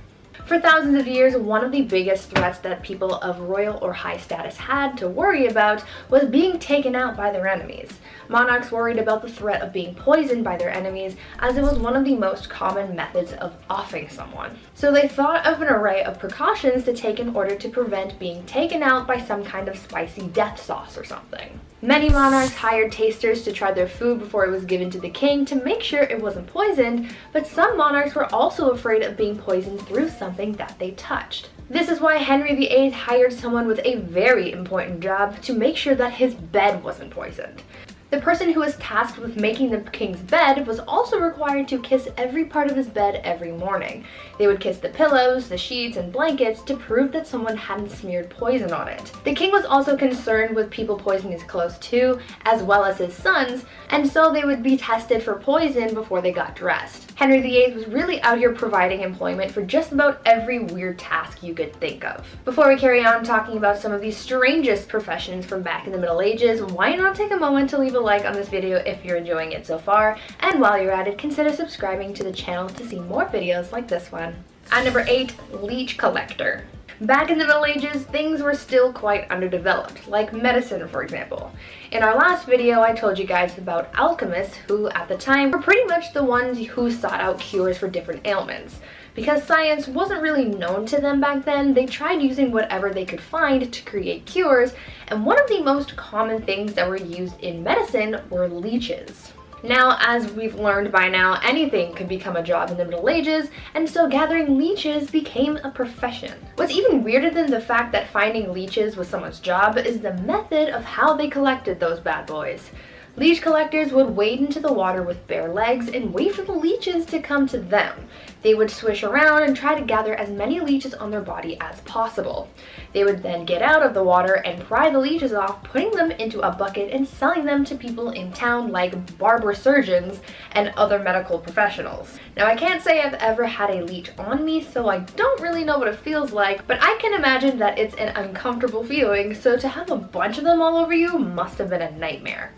For thousands of years, one of the biggest threats that people of royal or high status had to worry about was being taken out by their enemies. Monarchs worried about the threat of being poisoned by their enemies, as it was one of the most common methods of offing someone. So they thought of an array of precautions to take in order to prevent being taken out by some kind of spicy death sauce or something. Many monarchs hired tasters to try their food before it was given to the king to make sure it wasn't poisoned, but some monarchs were also afraid of being poisoned through something that they touched. This is why Henry VIII hired someone with a very important job to make sure that his bed wasn't poisoned. The person who was tasked with making the king's bed was also required to kiss every part of his bed every morning. They would kiss the pillows, the sheets, and blankets to prove that someone hadn't smeared poison on it. The king was also concerned with people poisoning his clothes too, as well as his sons, and so they would be tested for poison before they got dressed. Henry VIII was really out here providing employment for just about every weird task you could think of. Before we carry on talking about some of the strangest professions from back in the Middle Ages, why not take a moment to leave a like on this video if you're enjoying it so far, and while you're at it, consider subscribing to the channel to see more videos like this one. At number 8, leech collector. Back in the Middle Ages, things were still quite underdeveloped, like medicine for example. In our last video, I told you guys about alchemists who, at the time, were pretty much the ones who sought out cures for different ailments. Because science wasn't really known to them back then, they tried using whatever they could find to create cures, and one of the most common things that were used in medicine were leeches. Now, as we've learned by now, anything could become a job in the Middle Ages, and so gathering leeches became a profession. What's even weirder than the fact that finding leeches was someone's job is the method of how they collected those bad boys. Leech collectors would wade into the water with bare legs and wait for the leeches to come to them. They would swish around and try to gather as many leeches on their body as possible. They would then get out of the water and pry the leeches off, putting them into a bucket and selling them to people in town like barber surgeons and other medical professionals. Now, I can't say I've ever had a leech on me, so I don't really know what it feels like, but I can imagine that it's an uncomfortable feeling, so to have a bunch of them all over you must have been a nightmare.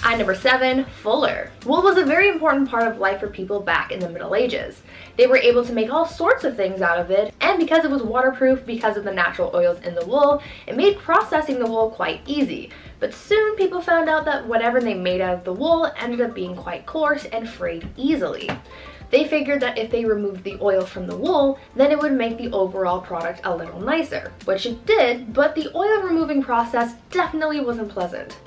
At number 7, fuller. Wool was a very important part of life for people back in the Middle Ages. They were able to make all sorts of things out of it, and because it was waterproof because of the natural oils in the wool, it made processing the wool quite easy. But soon people found out that whatever they made out of the wool ended up being quite coarse and frayed easily. They figured that if they removed the oil from the wool, then it would make the overall product a little nicer, which it did, but the oil removing process definitely wasn't pleasant.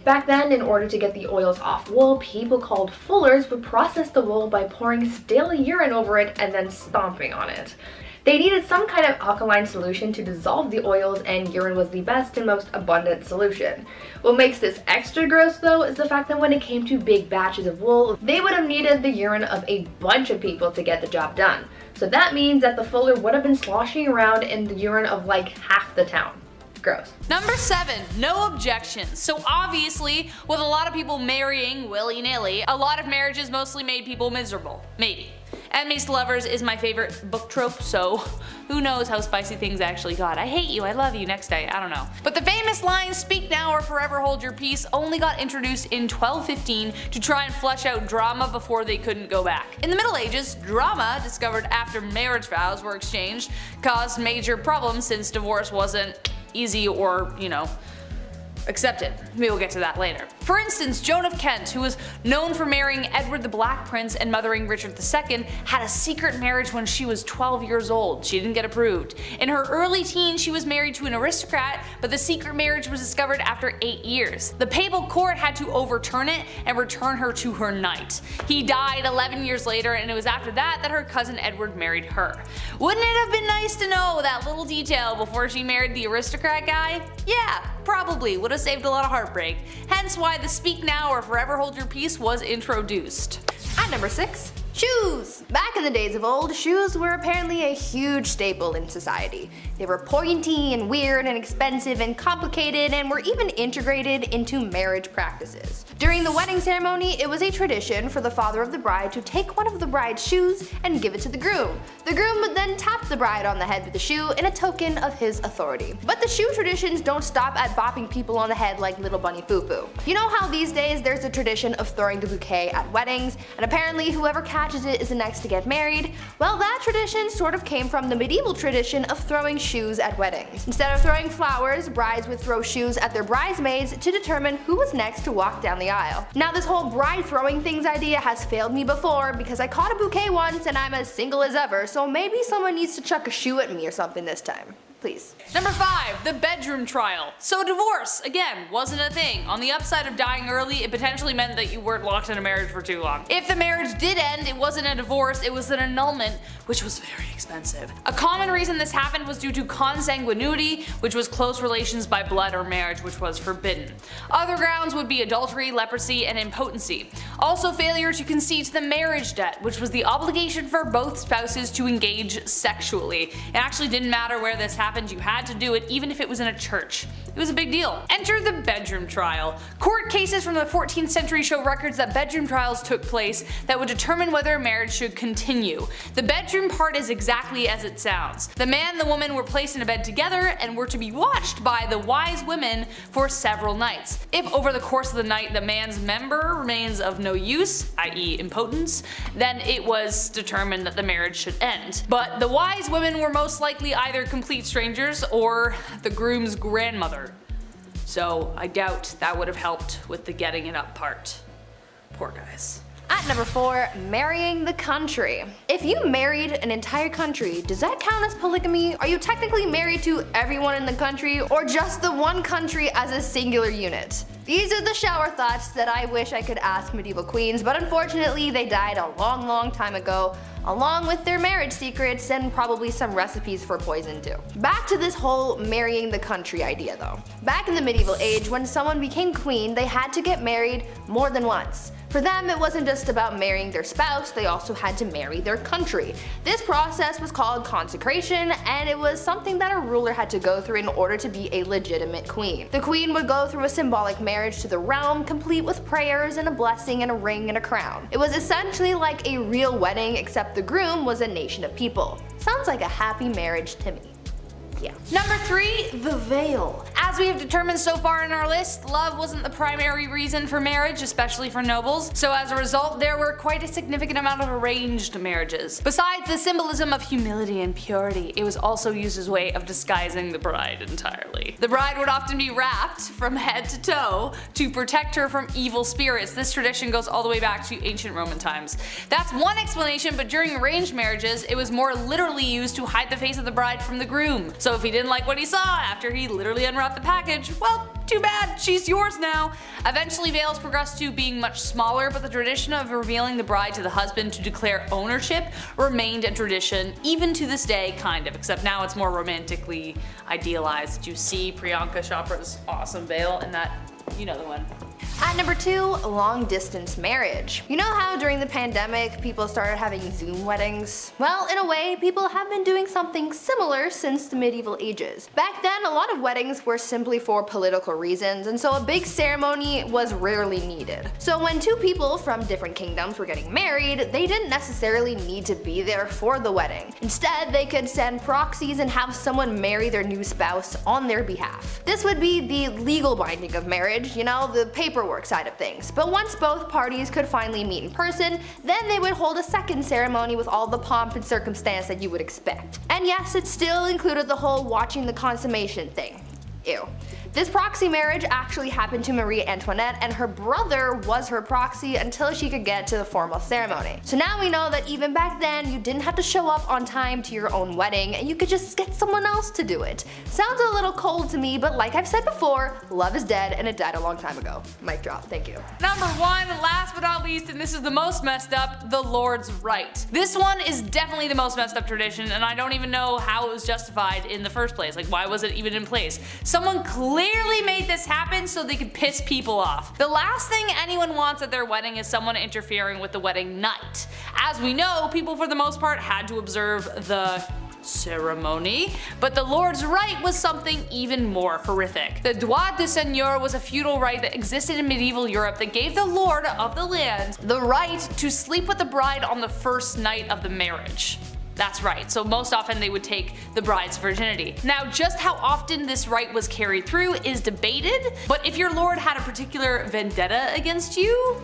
Back then, in order to get the oils off wool, people called fullers would process the wool by pouring stale urine over it and then stomping on it. They needed some kind of alkaline solution to dissolve the oils, and urine was the best and most abundant solution. What makes this extra gross though is the fact that when it came to big batches of wool, they would have needed the urine of a bunch of people to get the job done. So that means that the fuller would have been sloshing around in the urine of like half the town. Gross. Number 7, no objections. So obviously, with a lot of people marrying willy-nilly, a lot of marriages mostly made people miserable. Maybe. Enemies to lovers is my favorite book trope, so who knows how spicy things actually got. I hate you, I love you, next day, I don't know. But the famous line, speak now or forever hold your peace, only got introduced in 1215 to try and flesh out drama before they couldn't go back. In the Middle Ages, drama, discovered after marriage vows were exchanged, caused major problems since divorce wasn't easy or, accepted. We will get to that later. For instance, Joan of Kent, who was known for marrying Edward the Black Prince and mothering Richard II, had a secret marriage when she was 12 years old. She didn't get approved. In her early teens, she was married to an aristocrat, but the secret marriage was discovered after 8 years. The papal court had to overturn it and return her to her knight. He died 11 years later, and it was after that that her cousin Edward married her. Wouldn't it have been nice to know that little detail before she married the aristocrat guy? Yeah, probably would have saved a lot of heartbreak, hence why the speak now or forever hold your peace was introduced. At number 6, shoes. Back in the days of old, shoes were apparently a huge staple in society. They were pointy and weird and expensive and complicated and were even integrated into marriage practices. During the wedding ceremony, it was a tradition for the father of the bride to take one of the bride's shoes and give it to the groom. The groom would then tap the bride on the head with the shoe in a token of his authority. But the shoe traditions don't stop at bopping people on the head like little bunny foo-foo. You know how these days there's a tradition of throwing the bouquet at weddings, and apparently whoever catches it is the next to get married? Well, that tradition sort of came from the medieval tradition of throwing shoes at weddings. Instead of throwing flowers, brides would throw shoes at their bridesmaids to determine who was next to walk down the aisle. Now, this whole bride throwing things idea has failed me before because I caught a bouquet once and I'm as single as ever, so maybe someone needs to chuck a shoe at me or something this time. Please. Number 5, the bedroom trial. So divorce, again, wasn't a thing. On the upside of dying early, it potentially meant that you weren't locked in a marriage for too long. If the marriage did end, it wasn't a divorce, it was an annulment, which was very expensive. A common reason this happened was due to consanguinity, which was close relations by blood or marriage, which was forbidden. Other grounds would be adultery, leprosy, and impotency. Also failure to concede to the marriage debt, which was the obligation for both spouses to engage sexually. It actually didn't matter where this happened, you had to do it even if it was in a church. It was a big deal. Enter the bedroom trial. Court cases from the 14th century show records that bedroom trials took place that would determine whether a marriage should continue. The bedroom part is exactly as it sounds. The man and the woman were placed in a bed together and were to be watched by the wise women for several nights. If over the course of the night the man's member remains of no use, i.e. impotence, then it was determined that the marriage should end. But the wise women were most likely either complete strangers or the groom's grandmother. So I doubt that would have helped with the getting it up part. Poor guys. At number 4, marrying the country. If you married an entire country, does that count as polygamy? Are you technically married to everyone in the country or just the one country as a singular unit? These are the shower thoughts that I wish I could ask medieval queens, but unfortunately they died a long time ago, along with their marriage secrets and probably some recipes for poison too. Back to this whole marrying the country idea though. Back in the medieval age, when someone became queen, they had to get married more than once. For them, it wasn't just about marrying their spouse, they also had to marry their country. This process was called consecration, and it was something that a ruler had to go through in order to be a legitimate queen. The queen would go through a symbolic marriage to the realm, complete with prayers and a blessing and a ring and a crown. It was essentially like a real wedding, except the groom was a nation of people. Sounds like a happy marriage to me. Yeah. Number 3, the veil. As As we have determined so far in our list, love wasn't the primary reason for marriage, especially for nobles, so as a result there were quite a significant amount of arranged marriages. Besides the symbolism of humility and purity, it was also used as a way of disguising the bride entirely. The bride would often be wrapped from head to toe to protect her from evil spirits. This tradition goes all the way back to ancient Roman times. That's one explanation, but during arranged marriages it was more literally used to hide the face of the bride from the groom. So if he didn't like what he saw after he literally unwrapped the package, well, too bad, she's yours now. Eventually veils progressed to being much smaller, but the tradition of revealing the bride to the husband to declare ownership remained a tradition even to this day, kind of, except now it's more romantically idealized. Did you see Priyanka Chopra's awesome veil in that? You know the one. At number 2, long distance marriage. You know how during the pandemic people started having Zoom weddings? Well, in a way, people have been doing something similar since the medieval ages. Back then, a lot of weddings were simply for political reasons, and so a big ceremony was rarely needed. So when two people from different kingdoms were getting married, they didn't necessarily need to be there for the wedding. Instead, they could send proxies and have someone marry their new spouse on their behalf. This would be the legal binding of marriage, you know, the paperwork side of things. But once both parties could finally meet in person, then they would hold a second ceremony with all the pomp and circumstance that you would expect. And yes, it still included the whole watching the consummation thing. Ew. This proxy marriage actually happened to Marie Antoinette, and her brother was her proxy until she could get to the formal ceremony. So now we know that even back then you didn't have to show up on time to your own wedding, and you could just get someone else to do it. Sounds a little cold to me, but like I've said before, love is dead and it died a long time ago. Mic drop, thank you. Number 1, last but not least, and this is the most messed up, the Lord's Rite. This one is definitely the most messed up tradition, and I don't even know how it was justified in the first place. Like, why was it even in place? Someone clearly made this happen so they could piss people off. The last thing anyone wants at their wedding is someone interfering with the wedding night. As we know, people for the most part had to observe the ceremony, but the Lord's Rite was something even more horrific. The droit de seigneur was a feudal right that existed in medieval Europe that gave the lord of the land the right to sleep with the bride on the first night of the marriage. That's right, so most often they would take the bride's virginity. Now, just how often this right was carried through is debated, but if your lord had a particular vendetta against you,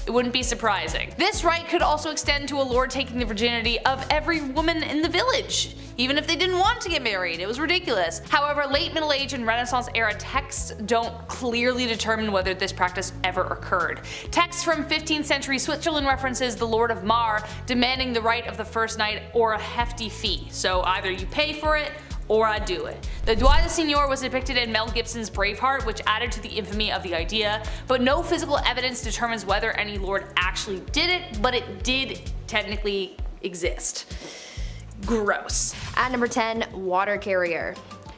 it wouldn't be surprising. This right could also extend to a lord taking the virginity of every woman in the village, even if they didn't want to get married. It was ridiculous. However, late Middle Age and Renaissance era texts don't clearly determine whether this practice ever occurred. Texts from 15th century Switzerland references the Lord of Mar demanding the right of the first night or a hefty fee. So either you pay for it or I do it. The droit de seigneur was depicted in Mel Gibson's Braveheart, which added to the infamy of the idea, but no physical evidence determines whether any lord actually did it, but it did technically exist. Gross. At number 10, water carrier.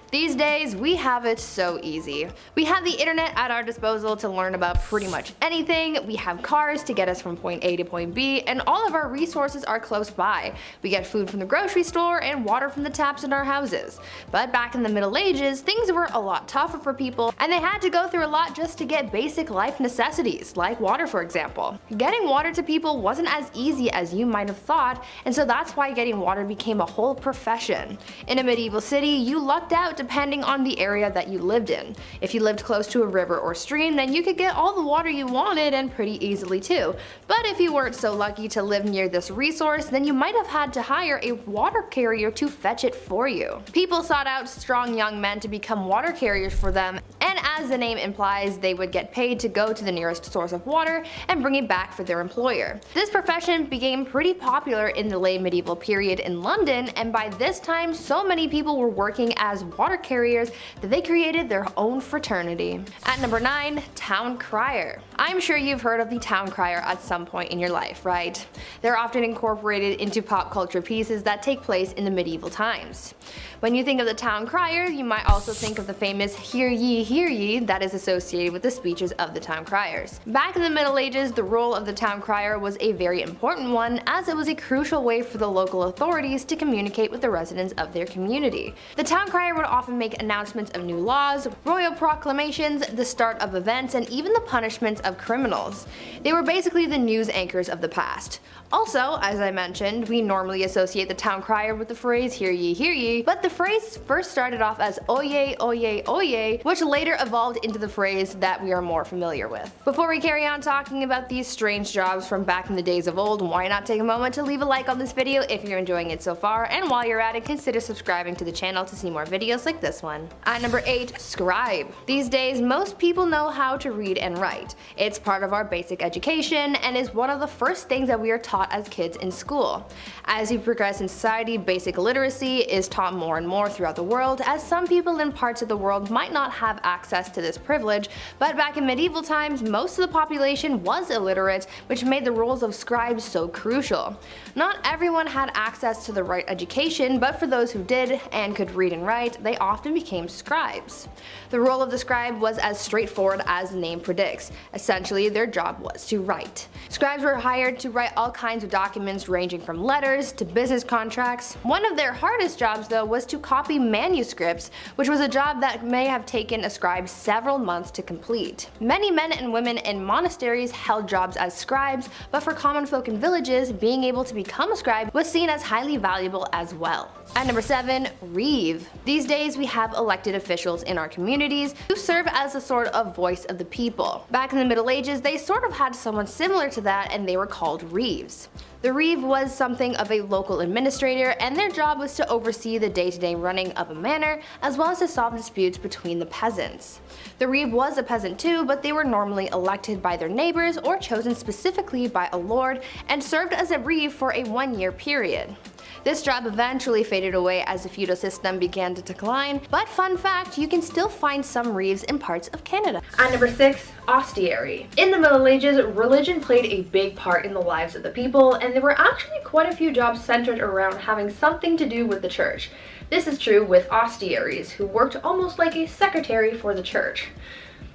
These days, we have it so easy. We have the internet at our disposal to learn about pretty much anything, we have cars to get us from point A to point B, and all of our resources are close by. We get food from the grocery store and water from the taps in our houses. But back in the Middle Ages, things were a lot tougher for people, and they had to go through a lot just to get basic life necessities, like water for example. Getting water to people wasn't as easy as you might have thought, and so that's why getting water became a whole profession. In a medieval city, you lucked out depending on the area that you lived in. If you lived close to a river or stream, then you could get all the water you wanted, and pretty easily too. But if you weren't so lucky to live near this resource, then you might have had to hire a water carrier to fetch it for you. People sought out strong young men to become water carriers for them, and as the name implies, they would get paid to go to the nearest source of water and bring it back for their employer. This profession became pretty popular in the late medieval period in London, and by this time so many people were working as water carriers that they created their own fraternity. At number 9, town crier. I'm sure you've heard of the town crier at some point in your life, right? They're often incorporated into pop culture pieces that take place in the medieval times. When you think of the town crier, you might also think of the famous hear ye that is associated with the speeches of the town criers. Back in the Middle Ages, the role of the town crier was a very important one, as it was a crucial way for the local authorities to communicate with the residents of their community. The town crier would often make announcements of new laws, royal proclamations, the start of events, and even the punishments of of criminals. They were basically the news anchors of the past. Also, as I mentioned, we normally associate the town crier with the phrase hear ye, but the phrase first started off as oye, oye, oye, which later evolved into the phrase that we are more familiar with. Before we carry on talking about these strange jobs from back in the days of old, why not take a moment to leave a like on this video if you're enjoying it so far, and while you're at it, consider subscribing to the channel to see more videos like this one. At number 8, scribe. These days, most people know how to read and write. It's part of our basic education and is one of the first things that we are taught as kids in school. As we progress in society, basic literacy is taught more and more throughout the world, as some people in parts of the world might not have access to this privilege, but back in medieval times, most of the population was illiterate, which made the roles of scribes so crucial. Not everyone had access to the right education, but for those who did and could read and write, they often became scribes. The role of the scribe was as straightforward as the name predicts. Essentially, their job was to write. Scribes were hired to write all kinds of documents ranging from letters to business contracts. One of their hardest jobs though was to copy manuscripts, which was a job that may have taken a scribe several months to complete. Many men and women in monasteries held jobs as scribes, but for common folk in villages, being able to become a scribe was seen as highly valuable as well. At number 7, Reeves. These days we have elected officials in our communities who serve as a sort of voice of the people. Back in the Middle Ages, they sort of had someone similar to that, and they were called Reeves. The Reeve was something of a local administrator, and their job was to oversee the day-to-day running of a manor, as well as to solve disputes between the peasants. The Reeve was a peasant too, but they were normally elected by their neighbors or chosen specifically by a lord, and served as a Reeve for a 1-year period. This job eventually faded away as the feudal system began to decline, but fun fact, you can still find some Reeves in parts of Canada. At number 6, aediary. In the Middle Ages, religion played a big part in the lives of the people, and there were actually quite a few jobs centered around having something to do with the church. This is true with aediaries, who worked almost like a secretary for the church.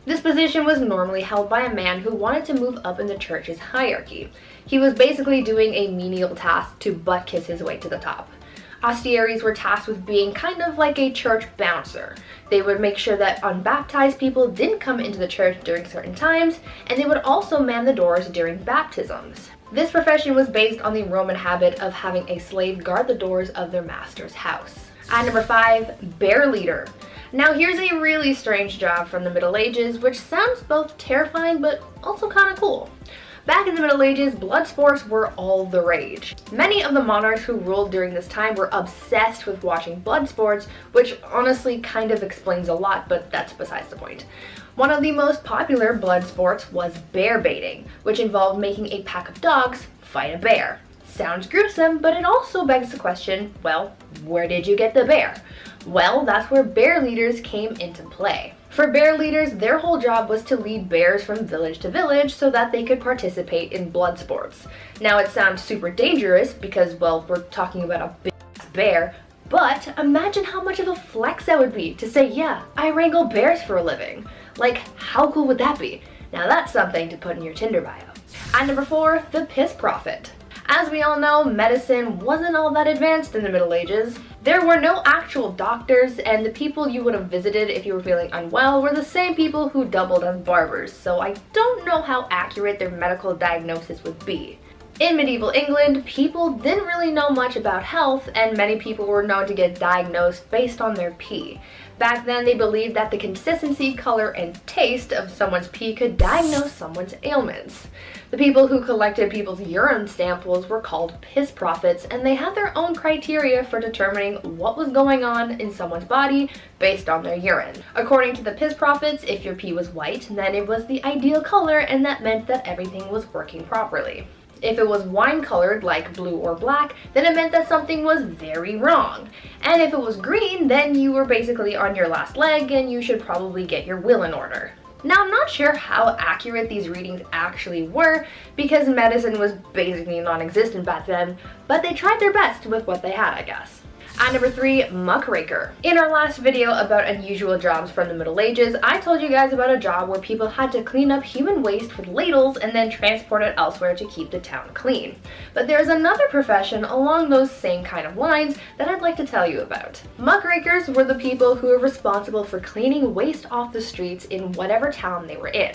This position was normally held by a man who wanted to move up in the church's hierarchy. He was basically doing a menial task to butt kiss his way to the top. Aediaries were tasked with being kind of like a church bouncer. They would make sure that unbaptized people didn't come into the church during certain times, and they would also man the doors during baptisms. This profession was based on the Roman habit of having a slave guard the doors of their master's house. At number 5, bear leader. Now here's a really strange job from the Middle Ages, which sounds both terrifying but also kind of cool. Back in the Middle Ages, blood sports were all the rage. Many of the monarchs who ruled during this time were obsessed with watching blood sports, which honestly kind of explains a lot, but that's besides the point. One of the most popular blood sports was bear baiting, which involved making a pack of dogs fight a bear. Sounds gruesome, but it also begs the question, well, where did you get the bear? Well, that's where bear leaders came into play. For bear leaders, their whole job was to lead bears from village to village so that they could participate in blood sports. Now it sounds super dangerous because, well, we're talking about a big bear, but imagine how much of a flex that would be to say, yeah, I wrangle bears for a living. Like, how cool would that be? Now that's something to put in your Tinder bio. At number 4, the piss prophet. As we all know, medicine wasn't all that advanced in the Middle Ages. There were no actual doctors, and the people you would have visited if you were feeling unwell were the same people who doubled as barbers, so I don't know how accurate their medical diagnosis would be. In medieval England, people didn't really know much about health, and many people were known to get diagnosed based on their pee. Back then, they believed that the consistency, color, and taste of someone's pee could diagnose someone's ailments. The people who collected people's urine samples were called piss prophets, and they had their own criteria for determining what was going on in someone's body based on their urine. According to the piss prophets, if your pee was white, then it was the ideal color, and that meant that everything was working properly. If it was wine colored, like blue or black, then it meant that something was very wrong. And if it was green, then you were basically on your last leg and you should probably get your will in order. Now, I'm not sure how accurate these readings actually were because medicine was basically non-existent back then, but they tried their best with what they had, I guess. At number 3, muckraker. In our last video about unusual jobs from the Middle Ages, I told you guys about a job where people had to clean up human waste with ladles and then transport it elsewhere to keep the town clean. But there's another profession along those same kind of lines that I'd like to tell you about. Muckrakers were the people who were responsible for cleaning waste off the streets in whatever town they were in.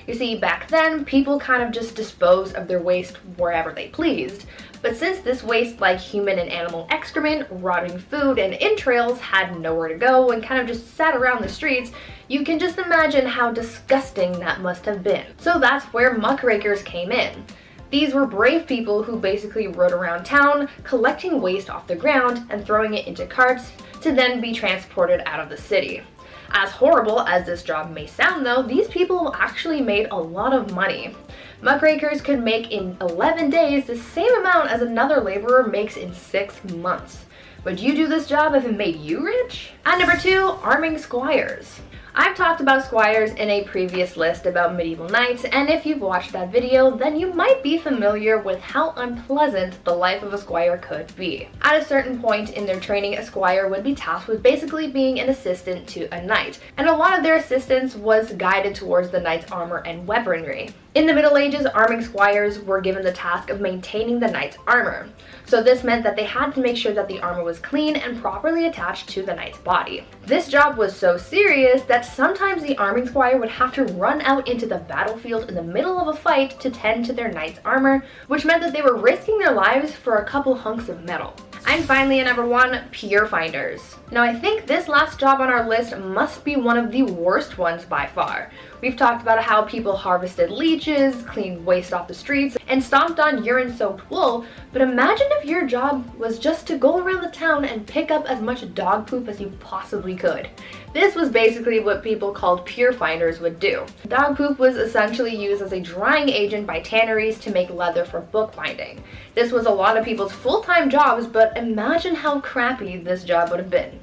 You see, back then, people kind of just disposed of their waste wherever they pleased. But since this waste, like human and animal excrement, rotting food, and entrails, had nowhere to go and kind of just sat around the streets, you can just imagine how disgusting that must have been. So that's where muckrakers came in. These were brave people who basically rode around town, collecting waste off the ground and throwing it into carts to then be transported out of the city. As horrible as this job may sound though, these people actually made a lot of money. Muckrakers could make in 11 days the same amount as another laborer makes in 6 months. Would you do this job if it made you rich? At number 2, arming squires. I've talked about squires in a previous list about medieval knights, and if you've watched that video, then you might be familiar with how unpleasant the life of a squire could be. At a certain point in their training, a squire would be tasked with basically being an assistant to a knight, and a lot of their assistance was guided towards the knight's armor and weaponry. In the Middle Ages, arming squires were given the task of maintaining the knight's armor. So this meant that they had to make sure that the armor was clean and properly attached to the knight's body. This job was so serious that sometimes the arming squire would have to run out into the battlefield in the middle of a fight to tend to their knight's armor, which meant that they were risking their lives for a couple hunks of metal. And finally, at number 1, pure finders. Now I think this last job on our list must be one of the worst ones by far. We've talked about how people harvested leeches, cleaned waste off the streets, and stomped on urine-soaked wool, but imagine if your job was just to go around the town and pick up as much dog poop as you possibly could. This was basically what people called pure finders would do. Dog poop was essentially used as a drying agent by tanneries to make leather for bookbinding. This was a lot of people's full-time jobs, but imagine how crappy this job would have been.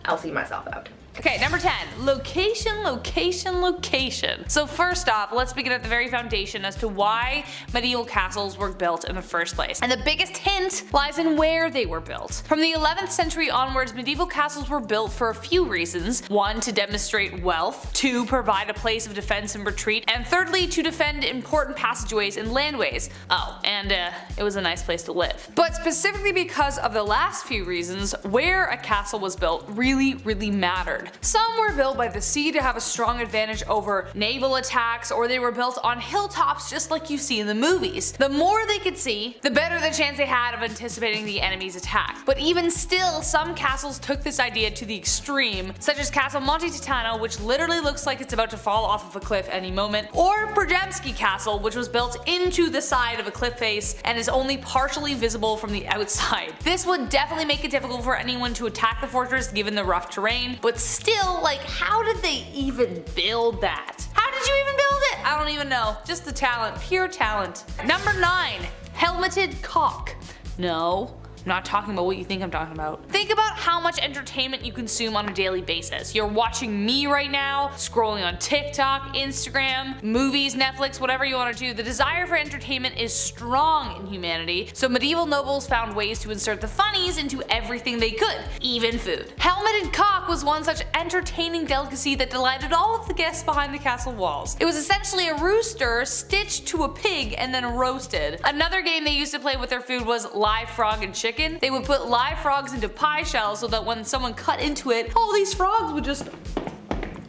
I'll see myself out. Okay, number 10, location, location, location. So first off, let's begin at the very foundation as to why medieval castles were built in the first place. And the biggest hint lies in where they were built. From the 11th century onwards, medieval castles were built for a few reasons. 1, to demonstrate wealth. 2, provide a place of defense and retreat. And thirdly, to defend important passageways and landways. Oh, and it was a nice place to live. But specifically because of the last few reasons, where a castle was built really mattered. Some were built by the sea to have a strong advantage over naval attacks, or they were built on hilltops just like you see in the movies. The more they could see, the better the chance they had of anticipating the enemy's attack. But even still, some castles took this idea to the extreme, such as Castle Monte Titano, which literally looks like it's about to fall off of a cliff any moment, or Przemyśl Castle, which was built into the side of a cliff face and is only partially visible from the outside. This would definitely make it difficult for anyone to attack the fortress given the rough terrain, but still, like, how did they even build that? How did you even build it? I don't even know. Just the talent, pure talent. Number 9, helmeted cock. No. I'm not talking about what you think I'm talking about. Think about how much entertainment you consume on a daily basis. You're watching me right now, scrolling on TikTok, Instagram, movies, Netflix, whatever you want to do. The desire for entertainment is strong in humanity, so medieval nobles found ways to insert the funnies into everything they could, even food. Helmeted cock was one such entertaining delicacy that delighted all of the guests behind the castle walls. It was essentially a rooster stitched to a pig and then roasted. Another game they used to play with their food was live frog and chicken. They would put live frogs into pie shells so that when someone cut into it, all these frogs would just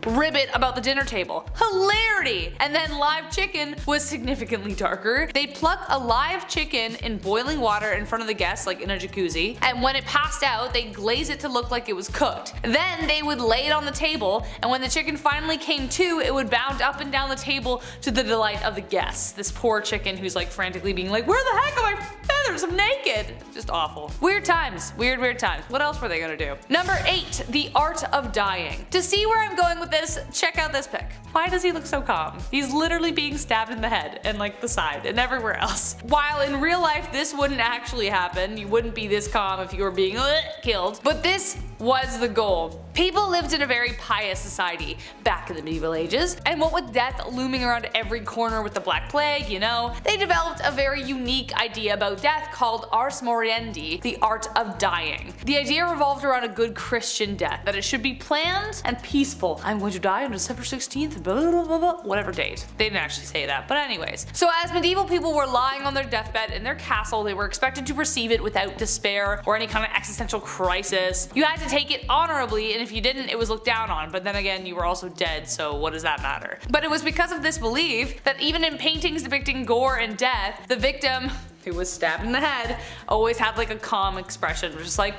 ribbit about the dinner table. Hilarity! And then live chicken was significantly darker. They'd pluck a live chicken in boiling water in front of the guests, like in a jacuzzi, and when it passed out, they'd glaze it to look like it was cooked. Then they would lay it on the table, and when the chicken finally came to, it would bound up and down the table to the delight of the guests. This poor chicken who's like frantically being like, where the heck are my feathers? I'm naked! Just awful. Weird times. Weird times. What else were they gonna do? Number 8, the art of dying. To see where I'm going with this, check out this pic. Why does he look so calm? He's literally being stabbed in the head and like the side and everywhere else. While in real life this wouldn't actually happen, you wouldn't be this calm if you were being killed, but this was the goal. People lived in a very pious society back in the medieval ages, and what with death looming around every corner with the Black Plague, you know, they developed a very unique idea about death called ars moriendi, the art of dying. The idea revolved around a good Christian death, that it should be planned and peaceful. I'm going to die on December 16th, blah, blah, blah, blah, whatever date. They didn't actually say that, but anyways. So as medieval people were lying on their deathbed in their castle, they were expected to perceive it without despair or any kind of existential crisis. You had to take it honorably, and if you didn't, it was looked down on, but then again, you were also dead, so what does that matter? But it was because of this belief that even in paintings depicting gore and death, the victim, who was stabbed in the head, always had like a calm expression, just like,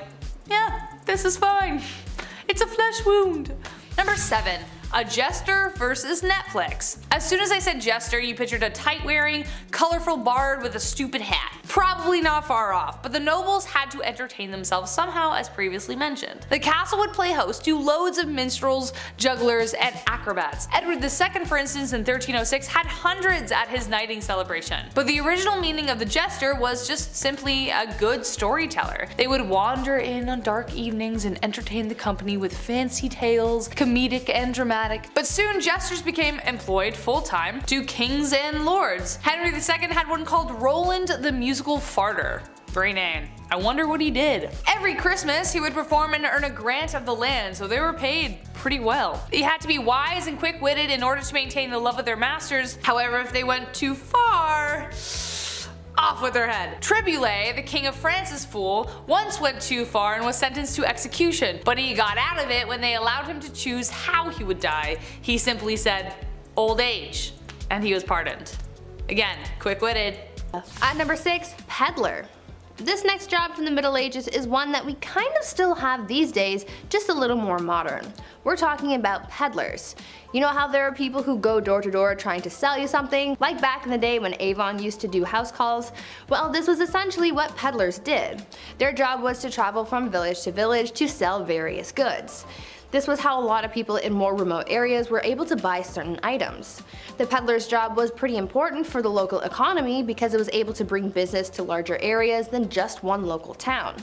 yeah, this is fine. It's a flesh wound. Number 7. A jester versus Netflix. As soon as I said jester, you pictured a tight-wearing, colorful bard with a stupid hat. Probably not far off, but the nobles had to entertain themselves somehow, as previously mentioned. The castle would play host to loads of minstrels, jugglers, and acrobats. Edward II, for instance, in 1306 had hundreds at his knighting celebration. But the original meaning of the jester was just simply a good storyteller. They would wander in on dark evenings and entertain the company with fancy tales, comedic and dramatic. But soon jesters became employed full-time to kings and lords. Henry II had one called Roland the Musical Farter. Great name. I wonder what he did. Every Christmas, he would perform and earn a grant of the land, so they were paid pretty well. They had to be wise and quick-witted in order to maintain the love of their masters. However, if they went too far, off with their head. Triboulet, the king of France's fool, once went too far and was sentenced to execution, but he got out of it when they allowed him to choose how he would die. He simply said, old age, and he was pardoned. Again, quick-witted. At number 6, peddler. This next job from the Middle Ages is one that we kind of still have these days, just a little more modern. We're talking about peddlers. You know how there are people who go door to door trying to sell you something, like back in the day when Avon used to do house calls? Well, this was essentially what peddlers did. Their job was to travel from village to village to sell various goods. This was how a lot of people in more remote areas were able to buy certain items. The peddler's job was pretty important for the local economy because it was able to bring business to larger areas than just one local town.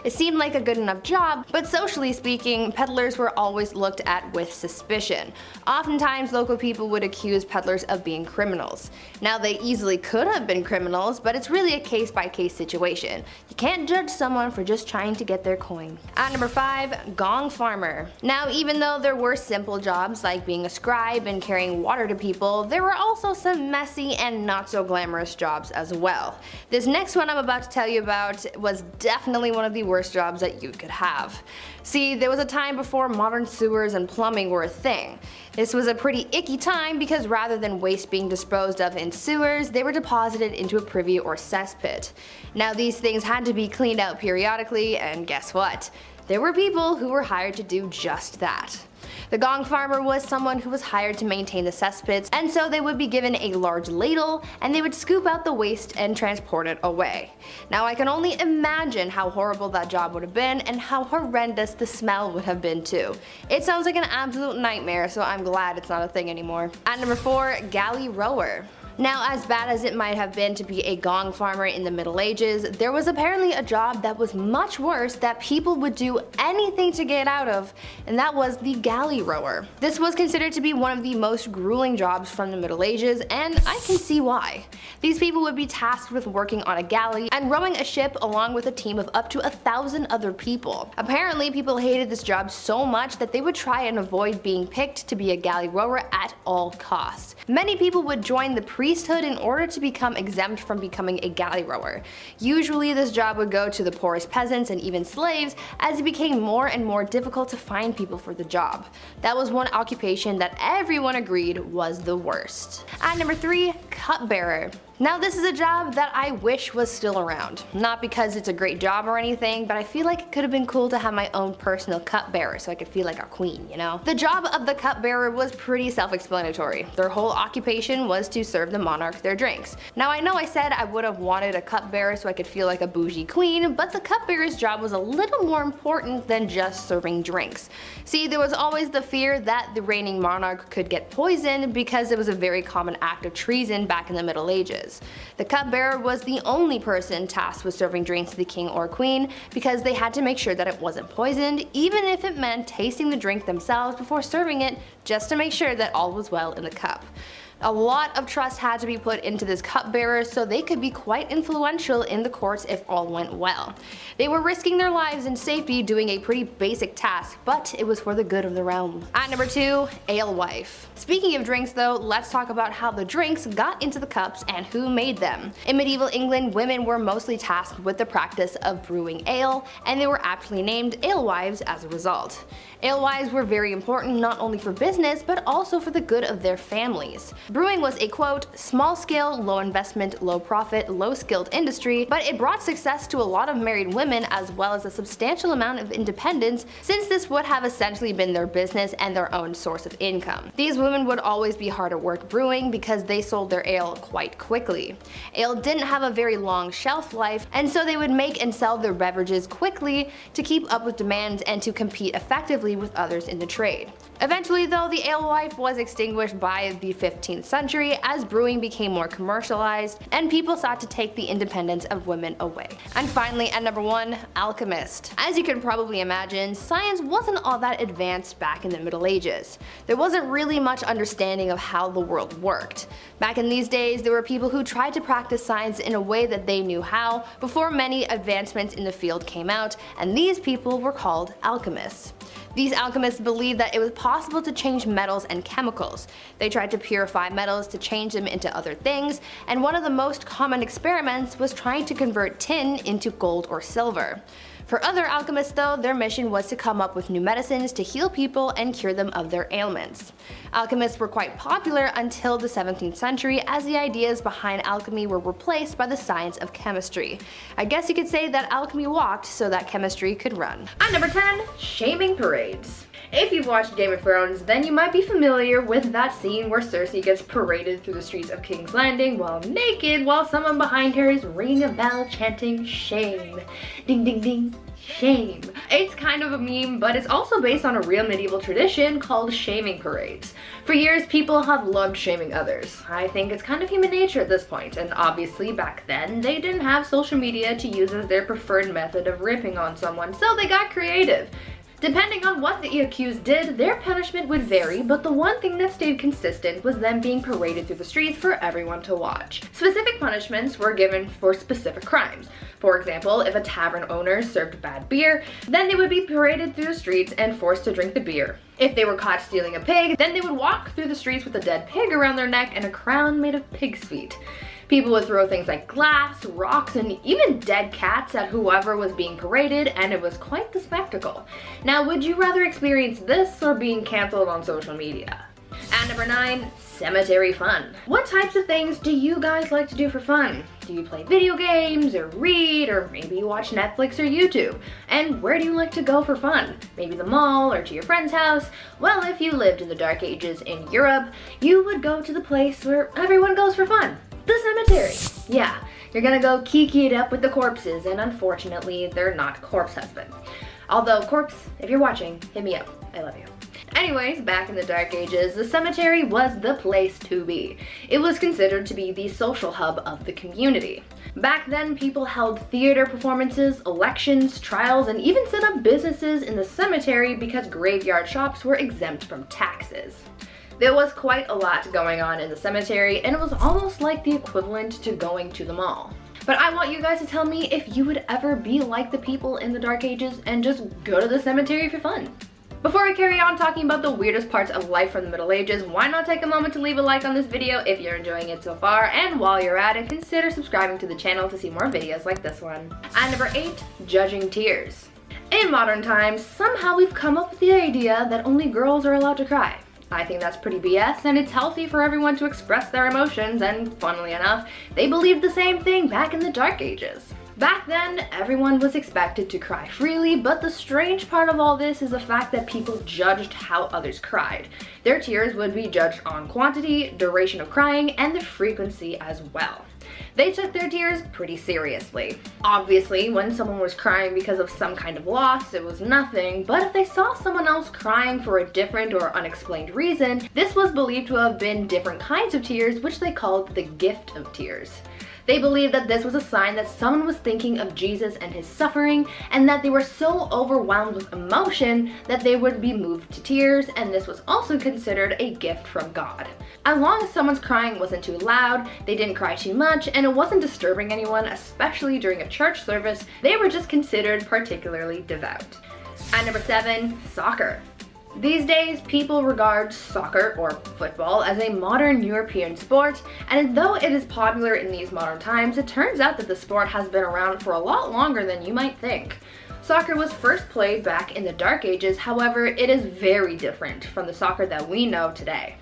It seemed like a good enough job, but socially speaking, peddlers were always looked at with suspicion. Oftentimes, local people would accuse peddlers of being criminals. Now, they easily could have been criminals, but it's really a case-by-case situation. You can't judge someone for just trying to get their coin. At number 5, gong farmer. Now, even though there were simple jobs like being a scribe and carrying water to people, there were also some messy and not so glamorous jobs as well. This next one I'm about to tell you about was definitely one of the worst jobs that you could have. See, there was a time before modern sewers and plumbing were a thing. This was a pretty icky time because rather than waste being disposed of in sewers, they were deposited into a privy or cesspit. Now, these things had to be cleaned out periodically, and guess what? There were people who were hired to do just that. The gong farmer was someone who was hired to maintain the cesspits, and so they would be given a large ladle and they would scoop out the waste and transport it away. Now, I can only imagine how horrible that job would have been and how horrendous the smell would have been too. It sounds like an absolute nightmare, so I'm glad it's not a thing anymore. At number 4, galley rower. Now, as bad as it might have been to be a gong farmer in the Middle Ages, there was apparently a job that was much worse that people would do anything to get out of, and that was the galley rower. This was considered to be one of the most grueling jobs from the Middle Ages, and I can see why. These people would be tasked with working on a galley and rowing a ship along with a team of up to 1,000 other people. Apparently, people hated this job so much that they would try and avoid being picked to be a galley rower at all costs. Many people would join the priesthood in order to become exempt from becoming a galley rower. Usually this job would go to the poorest peasants and even slaves, as it became more and more difficult to find people for the job. That was one occupation that everyone agreed was the worst. At number 3, cupbearer. Now, this is a job that I wish was still around. Not because it's a great job or anything, but I feel like it could have been cool to have my own personal cupbearer so I could feel like a queen, you know? The job of the cupbearer was pretty self-explanatory. Their whole occupation was to serve the monarch their drinks. Now, I know I said I would have wanted a cupbearer so I could feel like a bougie queen, but the cupbearer's job was a little more important than just serving drinks. See, there was always the fear that the reigning monarch could get poisoned because it was a very common act of treason back in the Middle Ages. The cupbearer was the only person tasked with serving drinks to the king or queen because they had to make sure that it wasn't poisoned, even if it meant tasting the drink themselves before serving it, just to make sure that all was well in the cup. A lot of trust had to be put into this cupbearer so they could be quite influential in the courts if all went well. They were risking their lives and safety doing a pretty basic task, but it was for the good of the realm. At number 2, alewife. Speaking of drinks though, let's talk about how the drinks got into the cups and who made them. In medieval England, women were mostly tasked with the practice of brewing ale, and they were aptly named alewives as a result. Alewives were very important not only for business, but also for the good of their families. Brewing was a quote, small scale, low investment, low profit, low skilled industry, but it brought success to a lot of married women as well as a substantial amount of independence, since this would have essentially been their business and their own source of income. These women would always be hard at work brewing because they sold their ale quite quickly. Ale didn't have a very long shelf life, and so they would make and sell their beverages quickly to keep up with demand and to compete effectively with others in the trade. Eventually though, the alewife was extinguished by the 15th century as brewing became more commercialized and people sought to take the independence of women away. And finally, at number 1, alchemist. As you can probably imagine, science wasn't all that advanced back in the Middle Ages. There wasn't really much understanding of how the world worked. Back in these days, there were people who tried to practice science in a way that they knew how before many advancements in the field came out, and these people were called alchemists. These alchemists believed that it was possible to change metals and chemicals. They tried to purify metals to change them into other things, and one of the most common experiments was trying to convert tin into gold or silver. For other alchemists though, their mission was to come up with new medicines to heal people and cure them of their ailments. Alchemists were quite popular until the 17th century as the ideas behind alchemy were replaced by the science of chemistry. I guess you could say that alchemy walked so that chemistry could run. At number 10, shaming parades. If you've watched Game of Thrones, then you might be familiar with that scene where Cersei gets paraded through the streets of King's Landing while naked, while someone behind her is ringing a bell chanting shame. Ding ding ding. Shame. It's kind of a meme, but it's also based on a real medieval tradition called shaming parades. For years, people have loved shaming others. I think it's kind of human nature at this point, and obviously back then, they didn't have social media to use as their preferred method of ripping on someone, so they got creative. Depending on what the accused did, their punishment would vary, but the one thing that stayed consistent was them being paraded through the streets for everyone to watch. Specific punishments were given for specific crimes. For example, if a tavern owner served bad beer, then they would be paraded through the streets and forced to drink the beer. If they were caught stealing a pig, then they would walk through the streets with a dead pig around their neck and a crown made of pig's feet. People would throw things like glass, rocks, and even dead cats at whoever was being paraded, and it was quite the spectacle. Now, would you rather experience this or being cancelled on social media? At number 9, cemetery fun. What types of things do you guys like to do for fun? Do you play video games, or read, or maybe watch Netflix or YouTube? And where do you like to go for fun? Maybe the mall, or to your friend's house? Well, if you lived in the Dark Ages in Europe, you would go to the place where everyone goes for fun. The cemetery. Yeah, you're gonna go kiki it up with the corpses, and unfortunately, they're not corpse husband. Although, corpse, if you're watching, hit me up. I love you. Anyways, back in the Dark Ages, the cemetery was the place to be. It was considered to be the social hub of the community. Back then, people held theater performances, elections, trials, and even set up businesses in the cemetery because graveyard shops were exempt from taxes. There was quite a lot going on in the cemetery, and it was almost like the equivalent to going to the mall. But I want you guys to tell me if you would ever be like the people in the Dark Ages and just go to the cemetery for fun. Before we carry on talking about the weirdest parts of life from the Middle Ages, why not take a moment to leave a like on this video if you're enjoying it so far, and while you're at it, consider subscribing to the channel to see more videos like this one. At number 8, judging tears. In modern times, somehow we've come up with the idea that only girls are allowed to cry. I think that's pretty BS, and it's healthy for everyone to express their emotions, and funnily enough, they believed the same thing back in the Dark Ages. Back then, everyone was expected to cry freely, but the strange part of all this is the fact that people judged how others cried. Their tears would be judged on quantity, duration of crying, and the frequency as well. They took their tears pretty seriously. Obviously, when someone was crying because of some kind of loss, it was nothing, but if they saw someone else crying for a different or unexplained reason, this was believed to have been different kinds of tears, which they called the gift of tears. They believed that this was a sign that someone was thinking of Jesus and his suffering, and that they were so overwhelmed with emotion that they would be moved to tears, and this was also considered a gift from God. As long as someone's crying wasn't too loud, they didn't cry too much, and it wasn't disturbing anyone, especially during a church service, they were just considered particularly devout. At number 7, soccer. These days, people regard soccer, or football, as a modern European sport, and though it is popular in these modern times, it turns out that the sport has been around for a lot longer than you might think. Soccer was first played back in the Dark Ages, however, it is very different from the soccer that we know today.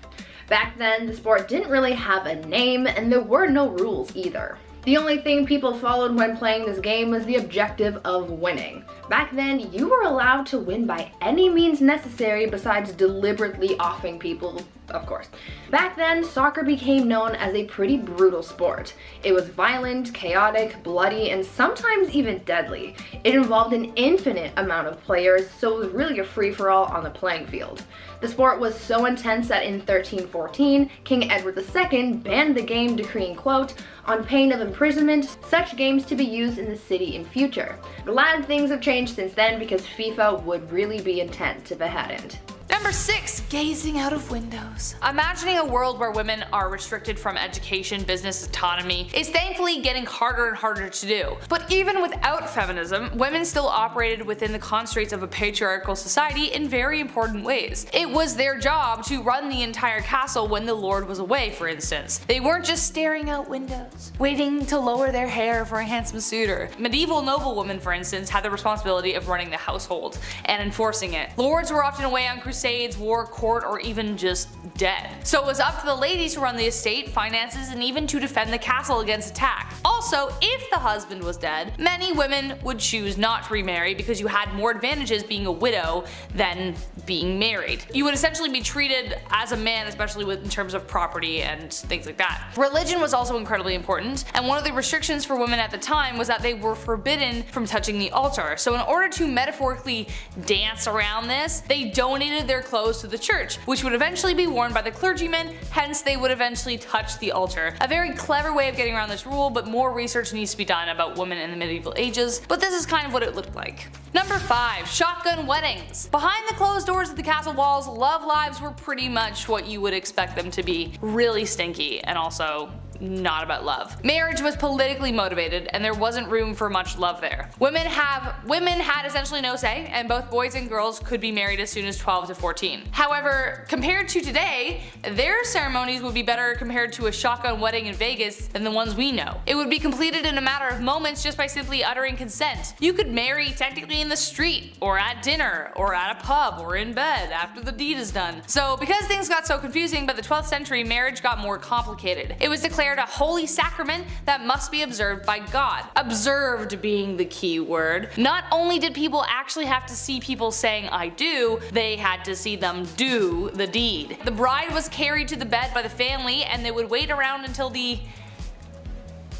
Back then, the sport didn't really have a name, and there were no rules either. The only thing people followed when playing this game was the objective of winning. Back then, you were allowed to win by any means necessary besides deliberately offing people, of course. Back then, soccer became known as a pretty brutal sport. It was violent, chaotic, bloody, and sometimes even deadly. It involved an infinite amount of players, so it was really a free-for-all on the playing field. The sport was so intense that in 1314, King Edward II banned the game, decreeing, quote, "on pain of imprisonment, such games to be used in the city in future." Glad things have changed since then because FIFA would really be intense if it hadn't. Number 6, gazing out of windows. Imagining a world where women are restricted from education, business autonomy is thankfully getting harder and harder to do. But even without feminism, women still operated within the constraints of a patriarchal society in very important ways. It was their job to run the entire castle when the lord was away, for instance. They weren't just staring out windows, waiting to lower their hair for a handsome suitor. Medieval noblewomen, for instance, had the responsibility of running the household and enforcing it. Lords were often away on crusades, war, court, or even just dead. So it was up to the ladies to run the estate, finances, and even to defend the castle against attack. Also, if the husband was dead, many women would choose not to remarry because you had more advantages being a widow than being married. You would essentially be treated as a man, especially in terms of property and things like that. Religion was also incredibly important, and one of the restrictions for women at the time was that they were forbidden from touching the altar. So in order to metaphorically dance around this, they donated their clothes to the church, which would eventually be worn by the clergymen, hence they would eventually touch the altar. A very clever way of getting around this rule, but more research needs to be done about women in the medieval ages, but this is kind of what it looked like. Number 5, shotgun weddings. Behind the closed doors of the castle walls, love lives were pretty much what you would expect them to be. Really stinky, and also not about love. Marriage was politically motivated, and there wasn't room for much love there. Women had essentially no say, and both boys and girls could be married as soon as 12 to 14. However, compared to today, their ceremonies would be better compared to a shotgun wedding in Vegas than the ones we know. It would be completed in a matter of moments just by simply uttering consent. You could marry technically in the street, or at dinner, or at a pub, or in bed after the deed is done. So because things got so confusing by the 12th century, marriage got more complicated. It was declared a holy sacrament that must be observed by God. Observed being the key word. Not only did people actually have to see people saying I do, they had to see them do the deed. The bride was carried to the bed by the family, and they would wait around until the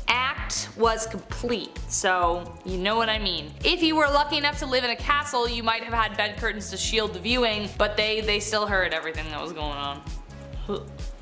act was complete, so you know what I mean. If you were lucky enough to live in a castle, you might have had bed curtains to shield the viewing, but they still heard everything that was going on.